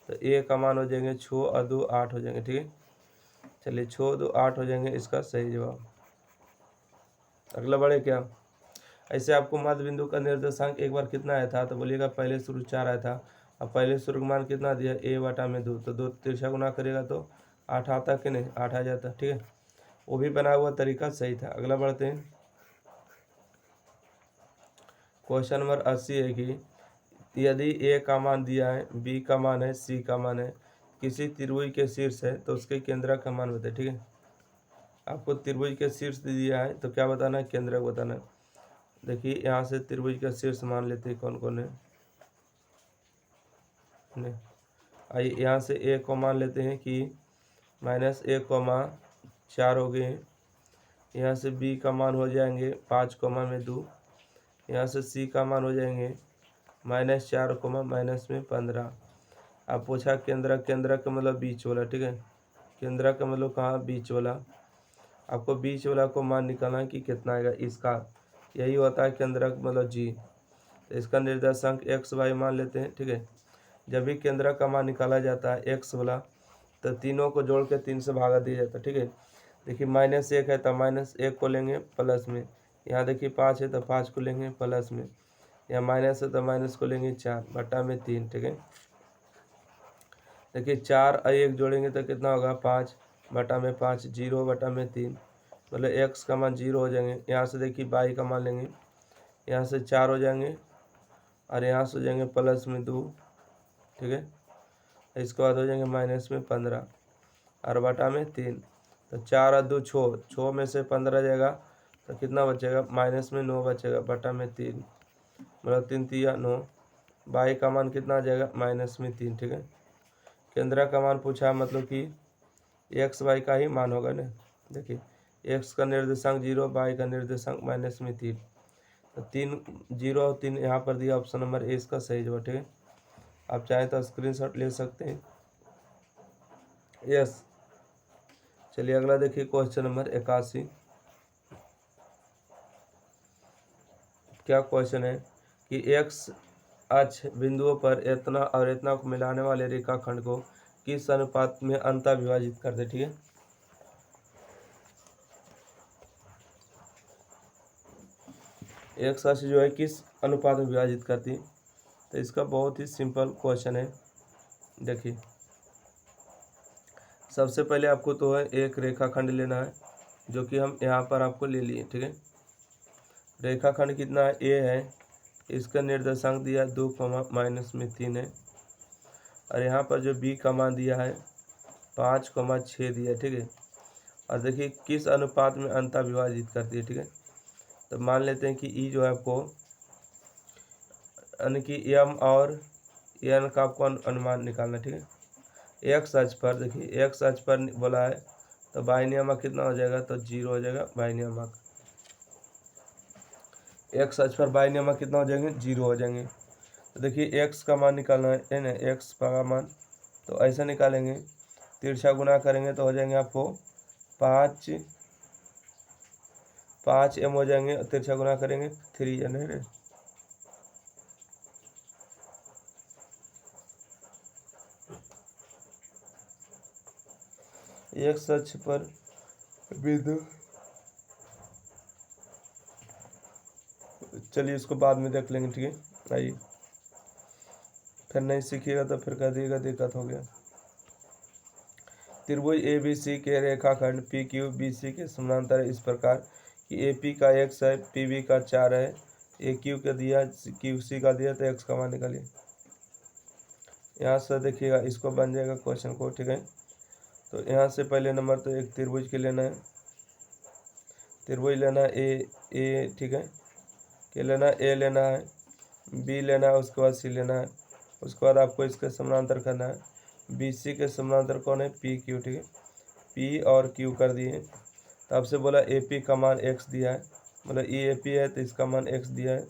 तो ए का मान हो जाएंगे 6 और 2 8 हो जाएंगे, ठीक है। चलिए 6 2 8 हो जाएंगे इसका सही जवाब। अगला बढ़े क्या, ऐसे आपको मध्य बिंदु का निर्देशांक एक बार कितना आया था, तो बोलिएगा पहले शुरू 4 आया था। अब पहले शुरू का मान कितना दिया, ए बटा में 2, तो 2 तिरछा गुना करेगा तो 8 आता कि नहीं, 8 आ जाता, ठीक है। वो भी बना हुआ तरीका सही था। अगला बढ़ते हैं, क्वेश्चन नंबर 80 है कि यदि ए का मान दिया है, बी का मान है, सी का मान है, किसी त्रिभुज के शीर्ष है तो उसके केंद्रक का मान बताए, ठीक है। आपको त्रिभुज के शीर्ष दिया है तो क्या बताना है, केंद्रक बताना है। देखिए यहाँ से त्रिभुज का शीर्ष मान लेते हैं कौन कौन है। आइए यहाँ से ए को मान लेते हैं कि माइनस 1,4 हो गए हैं। यहाँ से बी का मान हो जाएंगे 5 कोमा में 2। यहाँ से सी का मान हो जाएंगे -4 कोमा माइनस में 15। अब पूछा केंद्रक, केंद्रक का मतलब बीच वाला, ठीक है। केंद्रक का मतलब कहाँ, बीच वाला। आपको बीच वाला को मान निकालना है कि कितना आएगा इसका, यही होता है केंद्रक मतलब जी। तो इसका निर्देशांक एक्स वाई मान लेते हैं, ठीक है। जब भी केंद्रक का मान निकाला जाता है एक्स वाला, तो तीनों को जोड़ के 3 से भागा दिया जाता है, ठीक है। देखिए -1 है तो -1 को लेंगे प्लस में, यहाँ देखिए 5 है तो 5 को लेंगे प्लस में, यहाँ माइनस है तो माइनस को लेंगे 4 बटा में 3, ठीक है। देखिए 4 और 1 जोड़ेंगे तो कितना होगा, 5 बटा में 5, 0 बटा में 3 मतलब एक्स का मान 0 हो जाएंगे। यहाँ से देखिए बाई का मान लेंगे, यहाँ से 4 हो जाएंगे और यहाँ से हो जाएंगे प्लस में 2, ठीक है। इसके बाद हो जाएंगे माइनस में 15 और बटा में 3, तो 4 और 2 6 में से 15 जाएगा तो कितना बचेगा, माइनस में 9 बचेगा बटा में 3 मतलब 3 3 9। बाई का मान कितना आ जाएगा, माइनस में 3, ठीक है। केंद्र का मान पूछा मतलब कि एक्स वाई का ही मान होगा ना। देखिए एक्स का निर्देशांक 0, बाई का निर्देशांक -3, तो 3 0 और 3 यहाँ पर दिया, ऑप्शन नंबर ए इसका सही जवाब, ठीक है। आप चाहें तो स्क्रीनशॉट ले सकते हैं। यस, चलिए अगला देखिए क्वेश्चन नंबर 81। क्या क्वेश्चन है कि एक्स अक्ष बिंदुओं पर इतना और इतना को मिलाने वाले रेखाखंड को किस अनुपात में अंतः विभाजित कर दे, ठीक है। एक्स अक्ष जो है किस अनुपात में विभाजित करती है, तो इसका बहुत ही सिंपल क्वेश्चन है। देखिए सबसे पहले आपको तो है एक रेखाखंड लेना है, जो कि हम यहाँ पर आपको ले लिए, ठीक है। रेखाखंड कितना है, ए है, इसका निर्देशांक दिया 2 -3 है, और यहाँ पर जो बी का मान दिया है 5,6 दिया, ठीक है। और देखिए किस अनुपात में अंतः विभाजित करती है, ठीक है। तो मान लेते हैं कि ई जो है आपको यानी कि एम और एन का आपको अनुमान निकालना, ठीक है। एक्स अक्ष पर देखिए, एक्स अक्ष पर बोला है तो बाह्य नियामक कितना हो जाएगा, तो 0 हो जाएगा बाह्य नियामक। एक्स अक्ष पर बाह्य नियामक कितना हो जाएंगे, 0 हो जाएंगे। तो देखिए एक्स का मान निकालना है ना, एक्स का मान तो ऐसा निकालेंगे तिरछा गुना करेंगे तो हो जाएंगे आपको 5 m हो जाएंगे, और तिरछा गुना करेंगे 3 n है। एक अक्ष पर बिंदु, चलिए इसको बाद में देख लेंगे, ठीक है। आइए, फिर नहीं सीखिएगा तो फिर कह दिएगा दिक्कत हो गया। त्रिभुज ABC के रेखाखंड PQ BC के समानांतर इस प्रकार कि AP का x है, PB का 4 है, AQ का दिया, QC का दिया, तो x का मान निकालिए। यहाँ से देखिएगा इसको बन जाएगा क्वेश्चन को, ठीक है। तो यहाँ से पहले नंबर तो एक त्रिभुज के लेना है, त्रिभुज लेना है ए, ठीक है। क्या लेना है? A लेना है, B लेना है, उसके बाद C लेना है, उसके बाद आपको इसके समानांतर करना है। BC के समानांतर कौन है? PQ, ठीक है। P और Q कर दिए, तो आपसे बोला AP का मान x दिया है, मतलब EAP है तो इसका मान x दिया है।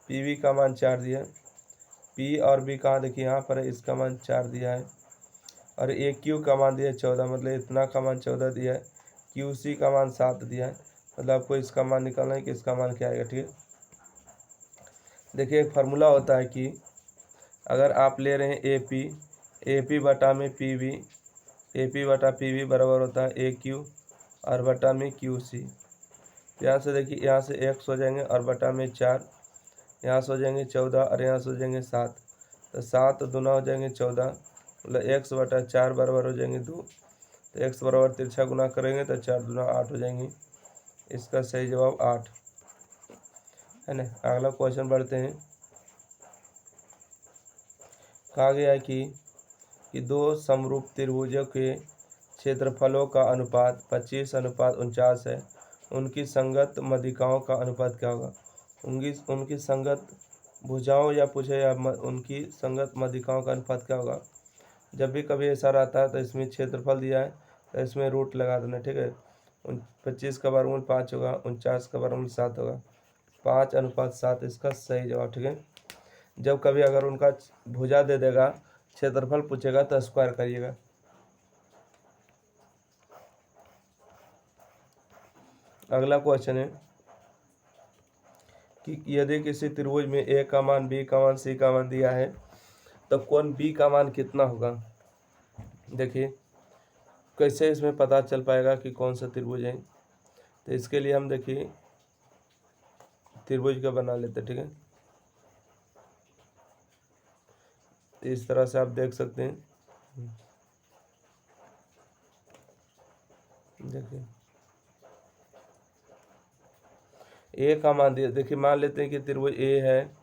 PB का मान 4 दिया है, P और B कहाँ देखिए यहाँ पर है, इसका मान 4 दिया है, और AQ का मान दिया है 14, मतलब इतना का मान 14 दिया है। QC का मान 7 दिया है, मतलब आपको इसका मान निकालना है कि इसका मान क्या आएगा, ठीक है। देखिए एक फार्मूला होता है कि अगर आप ले रहे हैं AP बटा में PB, AP बटा PB बराबर होता है AQ और बटा में QC। यहाँ से देखिए यहाँ से x हो जाएंगे और बटा में 4, यहाँ से हो जाएंगे 14 और यहाँ से हो जाएंगे 7, तो 7 दूना हो जाएंगे 14, मतलब x बटा 4 बराबर हो जाएंगे 2, तो x बराबर तिरछा गुना करेंगे तो 4 दूना 8 हो जाएंगे। इसका सही जवाब 8 है ना। अगला क्वेश्चन बढ़ते हैं। कहा गया है कि दो समरूप त्रिभुजों के क्षेत्रफलों का अनुपात 25:49 है, उनकी संगत माध्यिकाओं का अनुपात क्या होगा? उनकी संगत भुजाओं या पूछे या उनकी संगत माध्यिकाओं का अनुपात क्या होगा? जब भी कभी ऐसा रहता है तो इसमें क्षेत्रफल दिया है तो इसमें रूट लगा देना, ठीक है। 25 का वर्गमूल 5 होगा, 49 का वर्गमूल 7 होगा, 5:7 इसका सही जवाब, ठीक है। जब कभी अगर उनका भुजा दे देगा, क्षेत्रफल पूछेगा तो स्क्वायर करिएगा। अगला क्वेश्चन है कि यदि किसी त्रिभुज में A का मान, B का मान, C का मान दिया है तो कोण B का मान कितना होगा? देखिए कैसे इसमें पता चल पाएगा कि कौन सा त्रिभुज है, तो इसके लिए हम देखिए त्रिभुज का बना लेते, ठीक है। इस तरह से आप देख सकते हैं, देखिए A का मान दिया, देखिए मान लेते हैं कि त्रिभुज A है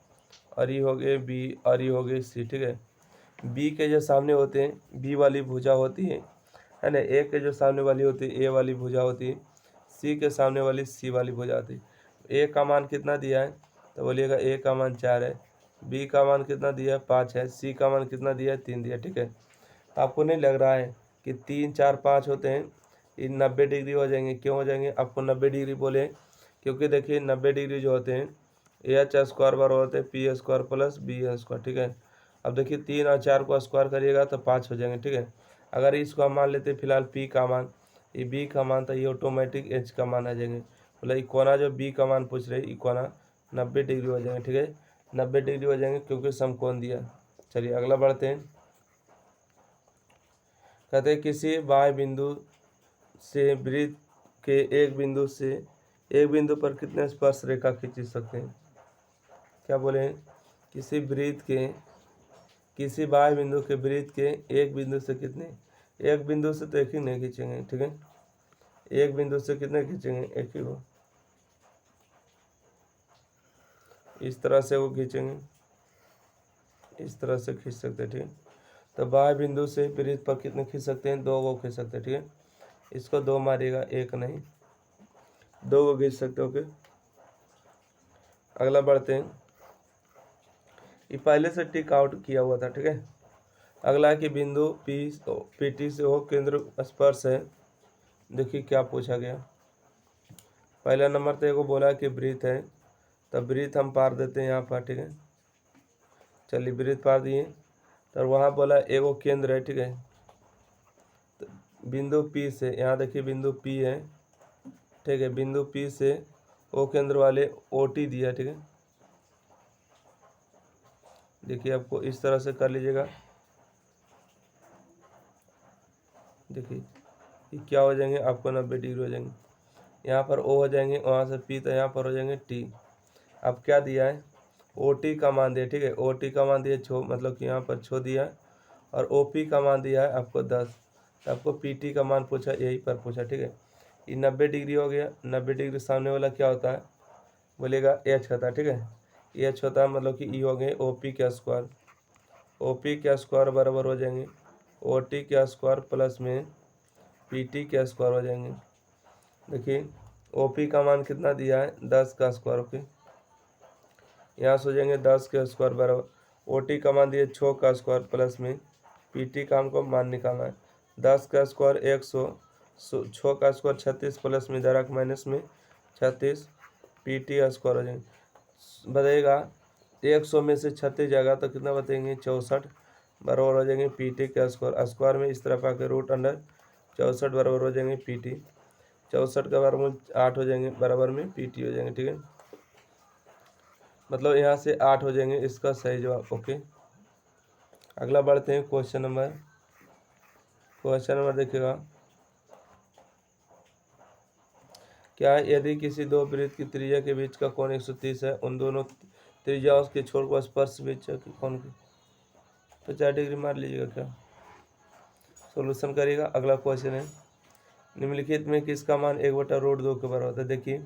और ये हो गए B और ये हो गए C, ठीक है। B के जो सामने होते हैं B वाली भुजा होती है ना, A के जो सामने वाली होती है A वाली भुजा होती है, C के सामने वाली C वाली भुजा होती है। A का मान कितना दिया है तो बोलिएगा A का मान 4 है, B का मान कितना दिया है 5 है, C का मान कितना दिया है 3 दिया, ठीक है। आपको नहीं लग रहा है कि 3, 4, 5 होते हैं, ये 90 डिग्री हो जाएंगे? क्यों हो जाएंगे? आपको 90 डिग्री बोले क्योंकि देखिए 90 डिग्री जो होते हैं AH स्क्वायर बराबर होते हैं P² प्लस B² ठीक है। अब देखिए 3 और 4 को स्क्वायर करिएगा तो 5 हो जाएंगे, ठीक है। अगर इसको हम मान लेते फिलहाल P का मान, ये B का मान, तो ये ऑटोमेटिक H का मान आ जाएंगे, मतलब इकोना जो B का मान पूछ रहे इकोना 90 डिग्री हो जाएंगे, ठीक है। 90 डिग्री हो जाएंगे क्योंकि समकोण दिया। चलिए अगला बढ़ते हैं। कहते हैं किसी बाह्य बिंदु से वृत्त के एक बिंदु पर कितने स्पर्श रेखा खींच सकते हैं? क्या बोले हैं? किसी बाह्य बिंदु के वृत्त के एक बिंदु से कितने, एक बिंदु से तो एक ही नहीं खींचेंगे, ठीक है। एक बिंदु से कितने खींचेंगे? एक ही को, इस तरह से वो खींचेंगे, इस तरह से खींच सकते हैं, ठीक है। तो बाह्य बिंदु से वृत्त पर कितने खींच सकते हैं? 2 को खींच सकते हैं, ठीक है। इसको 2 मारिएगा, एक नहीं, 2 को खींच सकते हो। ओके अगला बढ़ते हैं। ये पहले से टिक आउट किया हुआ था, ठीक है। अगला है कि बिंदु PT से हो केंद्र स्पर्श है। देखिए क्या पूछा गया। पहला नंबर तो एगो बोला कि वृत्त है, तो वृत्त हम पार देते हैं यहाँ पर, ठीक है। चलिए वृत्त पार दिए, तो वहाँ बोला एगो केंद्र है, ठीक है। बिंदु P से, यहाँ देखिए बिंदु P है, ठीक है, बिंदु P से O केंद्र वाले OT दिया, ठीक है। देखिए आपको इस तरह से कर लीजिएगा। देखिए ये क्या हो जाएंगे, आपको 90 डिग्री हो जाएंगे। यहाँ पर O हो जाएंगे, वहाँ से P, तो यहाँ पर हो जाएंगे T। अब क्या दिया है, OT का मान दिया, ठीक है, OT का मान दिया छो, मतलब कि यहाँ पर छो दिया, और OP का मान दिया है आपको 10। तो आपको PT का मान पूछा, यही पर पूछा, ठीक है। ये 90 डिग्री हो गया। 90 डिग्री सामने वाला क्या होता है, बोलेगा H होता है, ठीक है। H होता है मतलब कि E हो गए OP का स्क्वायर। OP का स्क्वायर बराबर हो जाएंगे OT का स्क्वायर प्लस में PT का स्क्वायर हो जाएंगे। देखिए OP का मान कितना दिया है, 10 का स्क्वायर, ओके। यहाँ से हो जाएंगे 10 के स्क्वायर बराबर OT का मान दिया 6 का स्क्वायर प्लस में PT का हमको मान निकालना है। 10 का स्क्वायर 100, 6 का स्क्वायर 36 प्लस में इधर माइनस में 36, PT का स्क्वायर हो जाएंगे, बताइएगा 100 में से 36 जाएगा तो कितना बताएंगे, 64 बराबर हो जाएंगे PT का स्क्वायर। स्क्वायर में इस तरफ आके रूट अंडर 64 बराबर हो जाएंगे PT। 64 का बराबर 8 हो जाएंगे, बराबर में PT हो जाएंगे, ठीक है। मतलब यहाँ से 8 हो जाएंगे, इसका सही जवाब, ओके। अगला बढ़ते हैं क्वेश्चन नंबर देखिएगा, क्या है, यदि किसी दो वृत्त की त्रिज्या के बीच का कोण 130 है, उन दोनों त्रिज्याओं के छोर को स्पर्श बीच के कोण की 50 डिग्री मार लीजिएगा, क्या सोल्यूशन करिएगा। अगला क्वेश्चन है, निम्नलिखित में किसका मान 1/√2 के बराबर होता है। देखिए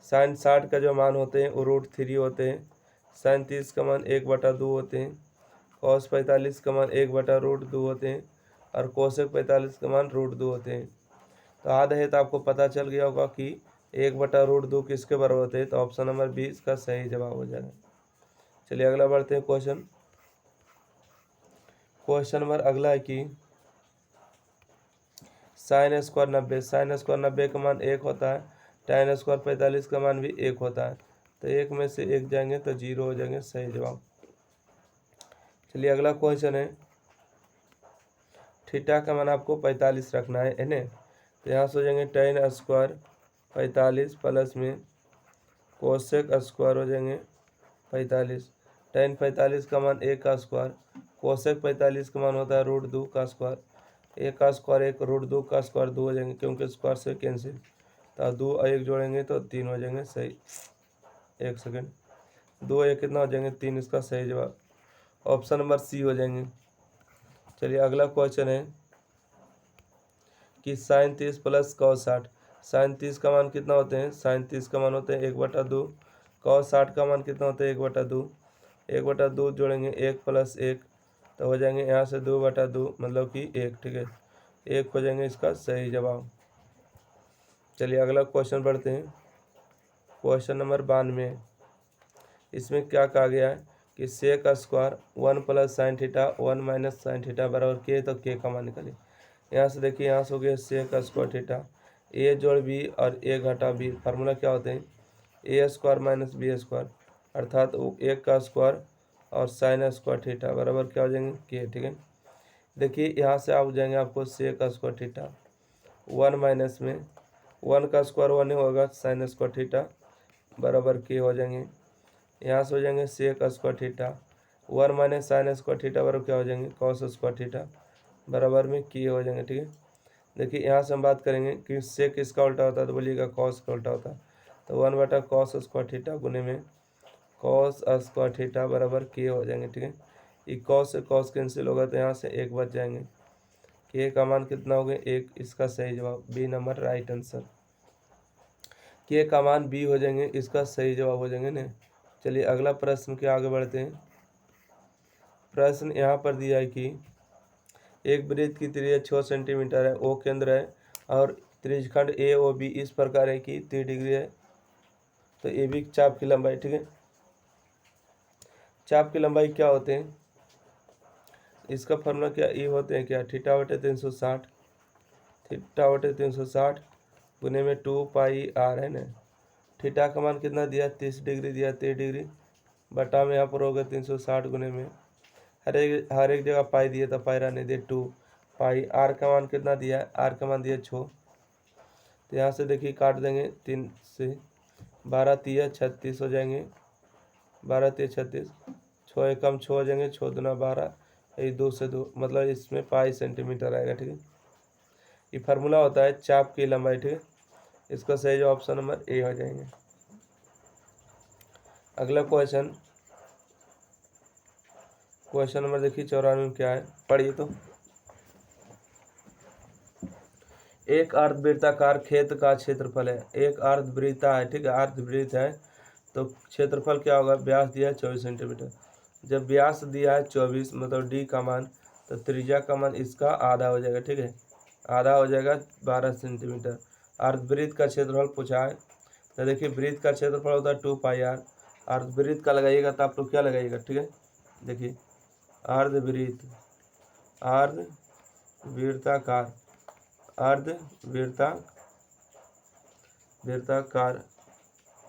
साइन 60 का जो मान होते हैं वो √3 होते हैं, साइन 30 का मान 1/2 होते हैं, कॉस 45 का मान 1/√2 होते हैं, और कोसेक 45 का मान √2 होते हैं। तो आधा है, तो आपको पता चल गया होगा कि 1/√2 किसके बराबर होते हैं, तो ऑप्शन नंबर 20 का सही जवाब हो जाएगा। चलिए अगला बढ़ते हैं क्वेश्चन नंबर अगला है कि साइन स्क्वायर 90, साइन स्क्वायर 90 का मान 1 होता है, tan स्क्वायर 45 का मान भी 1 होता है, तो 1 में से 1 जाएंगे तो 0 हो जाएंगे, सही जवाब। चलिए अगला क्वेश्चन है, थीटा का मान आपको 45 रखना है ना, तो यहाँ से हो जाएंगे tan स्क्वायर 45 प्लस में कोसेक स्क्वायर हो जाएंगे 45। tan 45 का मान 1 का स्क्वायर, कोसेक 45 का मान होता है √2 का स्क्वायर, 1 का स्क्वायर 1, √2 का स्क्वायर 2 हो जाएंगे, क्योंकि स्क्वायर से कैंसिल, तो 2 और 1 जोड़ेंगे तो 3 हो जाएंगे, सही। 1 सेकेंड, 2 1 कितना हो जाएंगे, 3, इसका सही जवाब ऑप्शन नंबर C हो जाएंगे। चलिए अगला क्वेश्चन है कि साइन 30 प्लस कॉस 60, साइन 30 का मान कितना होते हैं, साइन 30 का मान होते हैं 1/2, कॉस 60 का मान कितना होता है 1/2, 1/2 जोड़ेंगे 1 + 1 तो हो जाएंगे यहाँ से 2/2 मतलब कि 1, ठीक है, 1 हो जाएंगे, इसका सही जवाब। चलिए अगला क्वेश्चन बढ़ते हैं, क्वेश्चन नंबर 92। इसमें क्या कहा गया है कि sec square 1 + sin theta 1 - sin theta बराबर के, तो के का मान निकालिए। यहाँ से देखिए, यहाँ से हो गया सेक स्क्वायर थीटा, a जोड़ b और a घटा b, फार्मूला क्या होते हैं, a स्क्वायर - b स्क्वायर, अर्थात 1 का स्क्वायर और साइन स्क्वायर थीटा बराबर क्या हो जाएंगे, के, ठीक है। देखिए यहाँ से आप जाएंगे, आपको सेक स्क्वायर थीटा 1 माइनस में 1 का स्क्वायर 1 ही होगा, साइन स्क्वायर थीटा बराबर के हो जाएंगे। यहाँ से हो जाएंगे sec square theta 1 - sine square theta बराबर क्या हो जाएंगे, कॉस स्क्वायर थीटा बराबर में की हो जाएंगे, ठीक है। देखिए यहाँ से हम बात करेंगे कि सेक किसका उल्टा होता है, तो बोलिएगा कॉस का उल्टा होता है, तो 1/cos स्क्वायर थीटा गुने में कॉस स्क्वायर थीटा बराबर के हो जाएंगे, ठीक है। ये कॉस से कॉस कैंसिल होगा तो यहाँ से 1 बच जाएंगे, के का मान कितना हो गया 1, इसका सही जवाब बी नंबर राइट आंसर, के का मान बी हो जाएंगे, इसका सही जवाब हो जाएंगे ना। चलिए अगला प्रश्न के आगे बढ़ते हैं। प्रश्न यहाँ पर दिया है कि एक वृत्त की त्रिज्या 6 सेंटीमीटर है, ओ केंद्र है, और त्रिज्यखंड ए ओ बी इस प्रकार है कि 30 डिग्री है, तो ए बी चाप की लंबाई, ठीक है। चाप की लंबाई क्या होते हैं, इसका फॉर्मूला क्या ई होते हैं, क्या थीटा बटे 360, थीटा बटे 360 गुने में 2πr है ना। थीटा का मान कितना दिया, 30 डिग्री दिया, 30 डिग्री बटा में यहाँ पर होगा 360 गुने में हर एक जगह पाई दिए तो पाई रहने दे 2, पाई। आर का मान कितना दिया है, आर का मान दिया 6। तो यहाँ से देखिए काट देंगे 3 से, 12 तिया 36 हो जाएंगे, 12 तिया 36, 6 एकम 6 हो जाएंगे, 6 दूना 12, ये 2 से 2, मतलब इसमें पाई सेंटीमीटर आएगा। ठीक है, ये फार्मूला होता है चाप की लंबाई। ठीक है, इसका सही जो ऑप्शन नंबर ए हो जाएंगे। अगला क्वेश्चन नंबर देखिए 94 में क्या है, पढ़िए तो। एक अर्धवृत्ताकार खेत का क्षेत्रफल है, एक अर्धवृत्ता है। ठीक है, अर्धवृत्त है तो क्षेत्रफल क्या होगा, व्यास दिया है 24 सेंटीमीटर। जब व्यास दिया है 24 मतलब डी का मान, तो त्रिज्या का मान इसका आधा हो जाएगा। ठीक है, आधा हो जाएगा 12 सेंटीमीटर। अर्धवृत्त का क्षेत्रफल पूछा है, तो देखिए वृत्त का क्षेत्रफल होता है 2 पाई आर। अर्धवृत्त का लगाइएगा तो आप लोग क्या लगाइएगा। ठीक है, देखिए अर्धवृत्त, अर्धवृत्ताकार, अर्धवृत्ताकार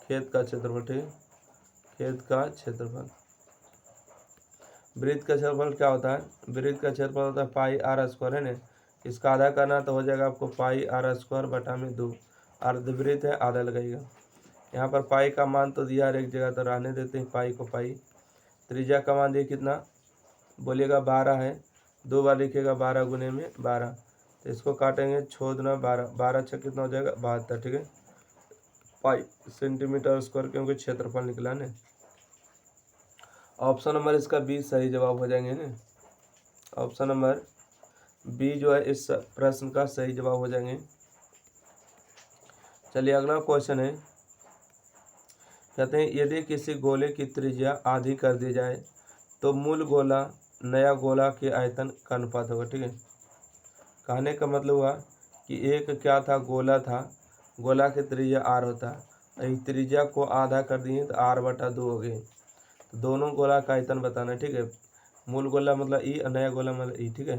खेत का क्षेत्रफल। ठीक है, खेत का क्षेत्रफल। वृत्त का क्षेत्रफल क्या होता है, वृत्त का क्षेत्रफल होता है पाई आर स्क्वायर, है ना। इसका आधा करना तो हो जाएगा आपको पाई आर स्क्वायर बटा में 2। अर्धवृत्त है, आधा लगाइएगा। यहाँ पर पाई का मान तो दिया है एक जगह, तो रहने देते हैं पाई को पाई। त्रिज्या का मान दिए कितना बोलिएगा, 12 है, 2 बार लिखिएगा, 12 गुने में 12। तो इसको काटेंगे 6 दूना 12, 12 छः कितना हो जाएगा 72। ठीक है, पाई सेंटीमीटर स्क्वायर, क्योंकि क्षेत्रफल निकला ना। ऑप्शन नंबर इसका बी सही जवाब हो जाएंगे ना। ऑप्शन नंबर बी जो है इस प्रश्न का सही जवाब हो जाएंगे। चलिए अगला क्वेश्चन है, कहते हैं यदि किसी गोले की त्रिज्या आधी कर दी जाए तो मूल गोला नया गोला के आयतन का अनुपात होगा। ठीक है, कहने का मतलब हुआ कि एक क्या था, गोला था, गोला की त्रिज्या आर होता है, इस त्रिज्या को आधा कर दिए तो आर बटा 2 हो गए। तो दोनों गोला का आयतन बताना है। ठीक है, मूल गोला मतलब ई और नया गोला मतलब ई। ठीक है,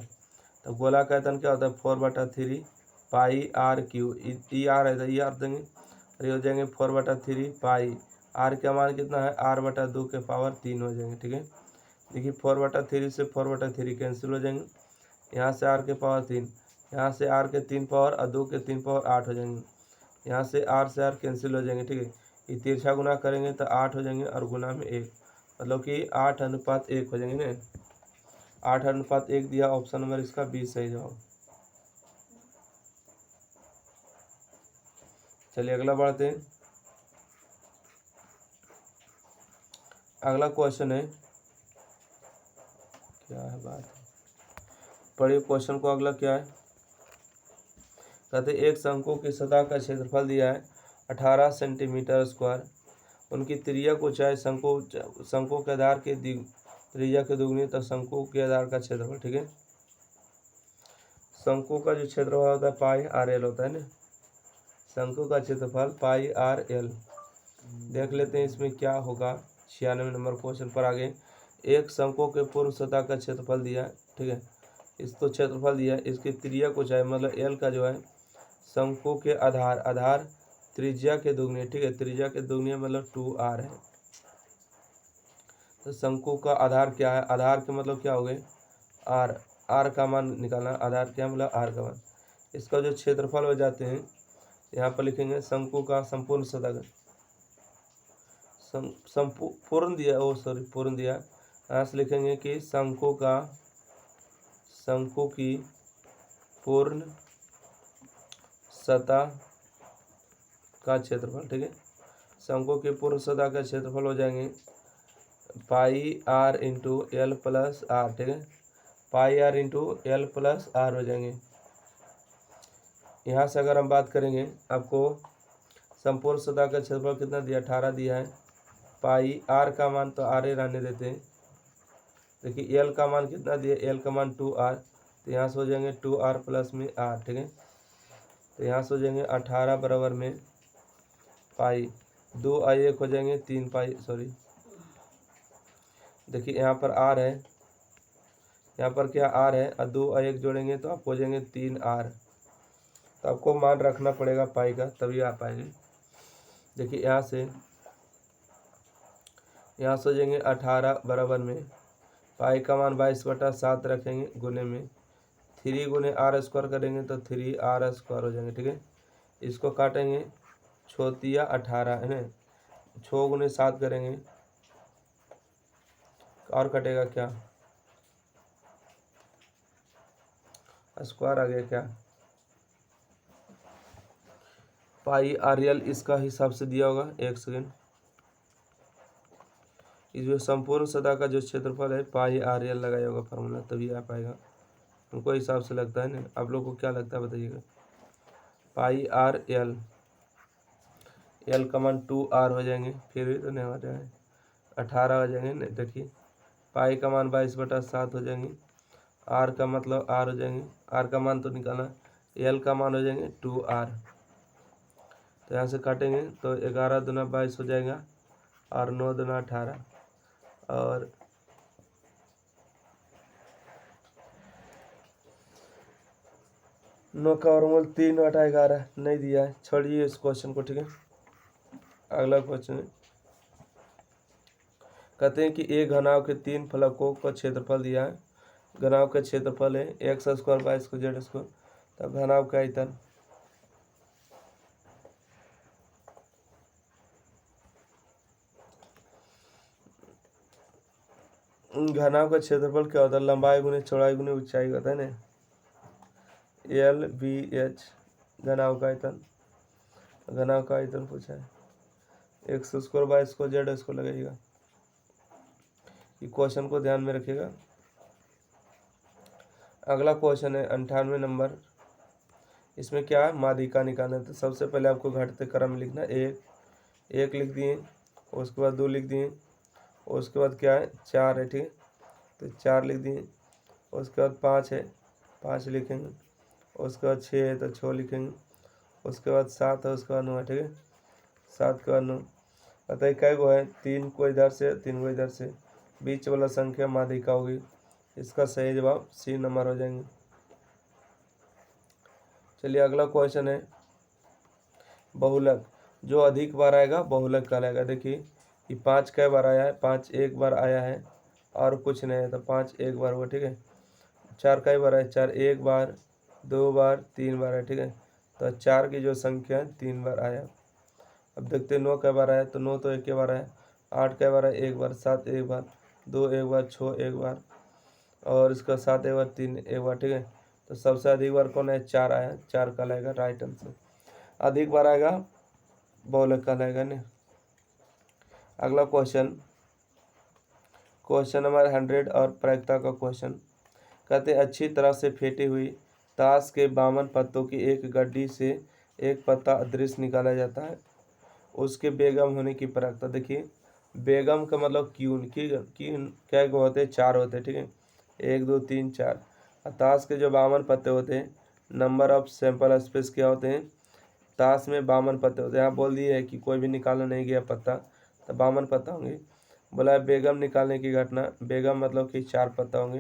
तो गोला का आयतन क्या होता है 4/3 पाई आर क्यू। ई आर है तो ई आर देंगे, ये हो जाएंगे 4/3 पाई। आर का मान कितना है, आर बटा 2 के पावर 3 हो जाएंगे। ठीक है, देखिए 4/3 से 4/3 कैंसिल हो जाएंगे, यहाँ से आर के पावर 3, यहाँ से आर के 3 पावर और 2 के 3 पावर 8 हो जाएंगे, यहाँ से आर कैंसिल हो जाएंगे। ठीक है, ये तिरछा गुना करेंगे तो 8 हो जाएंगे और गुना में 1, मतलब कि 8:1 हो जाएंगे ना। 8:1 दिया, ऑप्शन नंबर इसका बी सही जवाब। चलिए अगला बढ़ते हैं। अगला क्वेश्चन है, क्या है बात, पढ़िए क्वेश्चन को। अगला क्या है, कहते एक शंकु की सतह का क्षेत्रफल दिया है 18 सेंटीमीटर स्क्वायर। उनकी त्रिज्या को चाहे शंकु के आधार के त्रिज्या के दुगनी, तो शंकु के आधार का क्षेत्रफल। ठीक है, शंकु का जो क्षेत्रफल होता है पाई आर एल होता है ना, शंकु का क्षेत्रफल पाई आर एल। देख लेते हैं इसमें क्या होगा। 96 नंबर क्वेश्चन पर आगे, एक शंकु के पूर्व सतह का क्षेत्रफल दिया है। ठीक है, इसको क्षेत्रफल दिया है, इसकी त्रिज्या को चाहे मतलब एल का जो है शंकु के आधार त्रिज्या के दुगने। ठीक है, त्रिज्या के दुगने मतलब 2r है। तो शंकु का आधार क्या है, आधार के मतलब क्या हो गए r, r का मान निकालना, आधार क्या मतलब r का मान। इसका जो क्षेत्रफल हो जाते हैं, यहाँ पर लिखेंगे शंकु का संपूर्ण सतह पूर्ण दिया, पूर्ण दिया, यहाँ से लिखेंगे कि शंकु की पूर्ण सतह का क्षेत्रफल। ठीक है, शंकु की पूर्ण सतह का क्षेत्रफल हो जाएंगे pi r into l plus r. ठीक है, pi r into l plus r हो जाएंगे। यहाँ से अगर हम बात करेंगे, आपको संपूर्ण सतह का क्षेत्रफल कितना दिया, 18 दिया है, पाई आर का मान तो आर रहने देते हैं। देखिए एल का मान कितना दिया, एल का मान 2r, तो यहाँ से हो जाएंगे 2r प्लस में r। ठीक है, तो यहाँ से हो जाएंगे 18 बराबर में पाई 2i1 हो जाएंगे 3 पाई, सॉरी देखिए यहाँ पर r है, यहाँ पर क्या r है, और 2i1 जोड़ेंगे तो आपको हो जाएंगे 3r। तो आपको मान रखना पड़ेगा पाई का, तभी आ पाएंगे। देखिए यहाँ से हो जाएंगे 18 बराबर में पाई का मान 22/7 रखेंगे गुने में 3 × r² करेंगे तो 3r² हो जाएंगे, ठीक है। इसको काटेंगे 6 × 18 है ना, 6 × 7 करेंगे और कटेगा क्या, स्क्वायर आ गया क्या, पाई RL इसका हिसाब से दिया होगा। एक सेकेंड, इस जो संपूर्ण सतह का जो क्षेत्रफल है पाई RL लगाया होगा फार्मूला, तभी आ पाएगा। उनको हिसाब से लगता है ना, आप लोग को क्या लगता है बताइएगा। पाई RL, L का मान 2R हो जाएंगे, फिर भी तो नहीं हो जाएंगे, 18 हो जाएंगे। नहीं देखिए, पाई का मान 22/7 हो जाएंगे, R का मतलब R हो जाएंगे, R का मान तो निकालना, L का मान हो जाएंगे 2R। तो यहाँ से काटेंगे तो 11 दूना 22 हो जाएगा और 9 दूना 18 और 9 का वर्गमूल 3 × 11 नहीं दिया है, छोड़िए इस क्वेश्चन को, ठीक है। अगला क्वेश्चन है, कहते हैं कि एक घनाभ के 3 फलकों का क्षेत्रफल दिया है। घनाभ का क्षेत्रफल है x² y² z², तब घनाभ का आयतन, घनाभ का क्षेत्रफल क्या होता है, लंबाई गुने चौड़ाई गुने ऊंचाई होता है ना, LBH घनाभ का आयतन। घनाभ का आयतन पूछा है, x² y² z² लगेगा। ये क्वेश्चन को ध्यान में रखिएगा। अगला क्वेश्चन है 98 नंबर, इसमें क्या है, माध्यिका निकालना है। तो सबसे पहले आपको घटते क्रम में लिखना, एक लिख दिए, उसके बाद 2 लिख दिए, उसके बाद क्या है 4 है, ठीक है, तो 4 लिख दिए, उसके बाद 5 है, 5 लिखेंगे, उसके बाद 6 है तो 6 लिखेंगे, उसके बाद 7 है, उसके बाद 9 है, ठीक है, 7 के बाद 9। बताइए कै गो है, 3 को इधर से 3 को इधर से, बीच वाला संख्या माध्यिका होगी। इसका सही जवाब C नंबर हो जाएंगे। चलिए अगला क्वेश्चन है, बहुलक, जो अधिक बार आएगा बहुलक कहलाएगा। देखिए ये 5 कई बार आया है, 5 एक बार आया है और कुछ नहीं है, तो 5 एक बार हुआ, ठीक है। 4 कई बार है, 4 एक बार, 2 बार, 3 बार है, ठीक है। तो 4 की जो संख्या है 3 बार आया। अब देखते हैं 9 कई बार आया, तो 9 तो एक बार आया, 8 कई बार है, एक बार, 7 एक बार, 2 एक बार, 6 एक बार और इसका 7 एक बार, 3 एक बार, ठीक है। तो सबसे अधिक बार कौन है, 4 आया, 4 कहलाएगा राइट आंसर। अधिक बार आएगा बहुलक कहलाएगा नहीं। अगला क्वेश्चन, क्वेश्चन नंबर 100 और प्रायिकता का क्वेश्चन। कहते अच्छी तरह से फेंटी हुई ताश के 52 पत्तों की एक गड्डी से एक पत्ता अदृश्य निकाला जाता है, उसके बेगम होने की प्रायिकता। देखिए बेगम का मतलब क्यून की क्या होते हैं, 4 होते हैं, ठीक है, 1 2 3 4। ताश के जो 52 पत्ते होते हैं, नंबर ऑफ सैंपल स्पेस क्या होते हैं, ताश में 52 पत्ते होते हैं। यहाँ बोल दिए है कि कोई भी निकालना नहीं गया पत्ता, तो 52 पत्ता होंगे। बोला है बेगम निकालने की घटना, बेगम मतलब कि 4 पत्ता होंगे।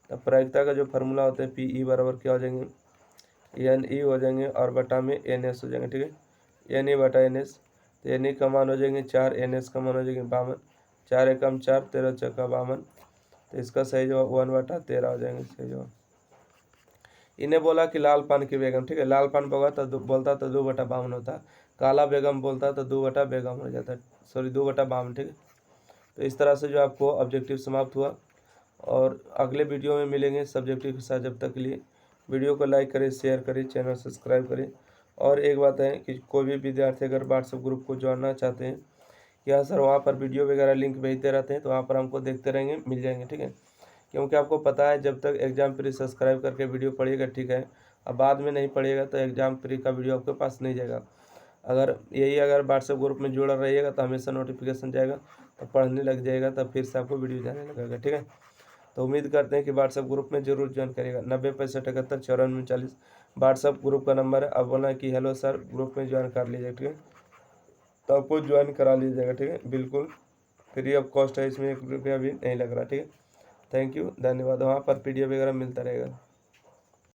तो प्रायिकता का जो फार्मूला होता है PE बराबर क्या हो जाएंगे, NE हो जाएंगे और बटा में NS हो जाएंगे, ठीक है, NE बटा NS। तो NE का मान हो जाएंगे 4, NS का मान हो जाएंगे 52, 4 एकम 4, 13 चौका 52। तो इसका सही जवाब 1/13 हो जाएंगे सही जवाब। इन्हें बोला कि लाल पान की बेगम, ठीक है, लाल पान बोलता तो 2/52 होता, काला बेगम बोलता तो 2/बेगम हो जाता, सॉरी 2/52, ठीक है। तो इस तरह से जो आपको ऑब्जेक्टिव समाप्त हुआ और अगले वीडियो में मिलेंगे सब्जेक्टिव के साथ। जब तक के लिए वीडियो को लाइक करें, शेयर करें, चैनल सब्सक्राइब करें। और एक बात है कि कोई भी विद्यार्थी अगर व्हाट्सएप ग्रुप को ज्वाइनना चाहते हैं, या सर वहाँ पर वीडियो वगैरह लिंक भेजते रहते हैं, तो वहाँ पर हमको देखते रहेंगे, मिल जाएंगे, ठीक है। क्योंकि आपको पता है जब तक एग्जाम प्री सब्सक्राइब करके वीडियो पढ़िएगा, ठीक है, अब बाद में नहीं पढ़िएगा तो एग्जाम प्री का वीडियो आपके पास नहीं जाएगा। अगर व्हाट्सएप ग्रुप में जुड़ा रहिएगा तो हमेशा नोटिफिकेशन जाएगा, तो पढ़ने लग जाएगा, तब फिर से आपको वीडियो जाने लगेगा, ठीक है। तो उम्मीद करते हैं कि व्हाट्सएप ग्रुप में जरूर ज्वाइन करिएगा। 90 65 71 94 39 व्हाट्सएप ग्रुप का नंबर है। अब बोला कि हेलो सर ग्रुप में ज्वाइन कर लीजिए, ठीक है, तो आपको ज्वाइन करा लीजिएगा, ठीक है, बिल्कुल फ्री ऑफ कॉस्ट है, इसमें 1 रुपया भी नहीं लग रहा, ठीक है। थैंक यू, धन्यवाद। वहाँ पर PDF वगैरह मिलता रहेगा।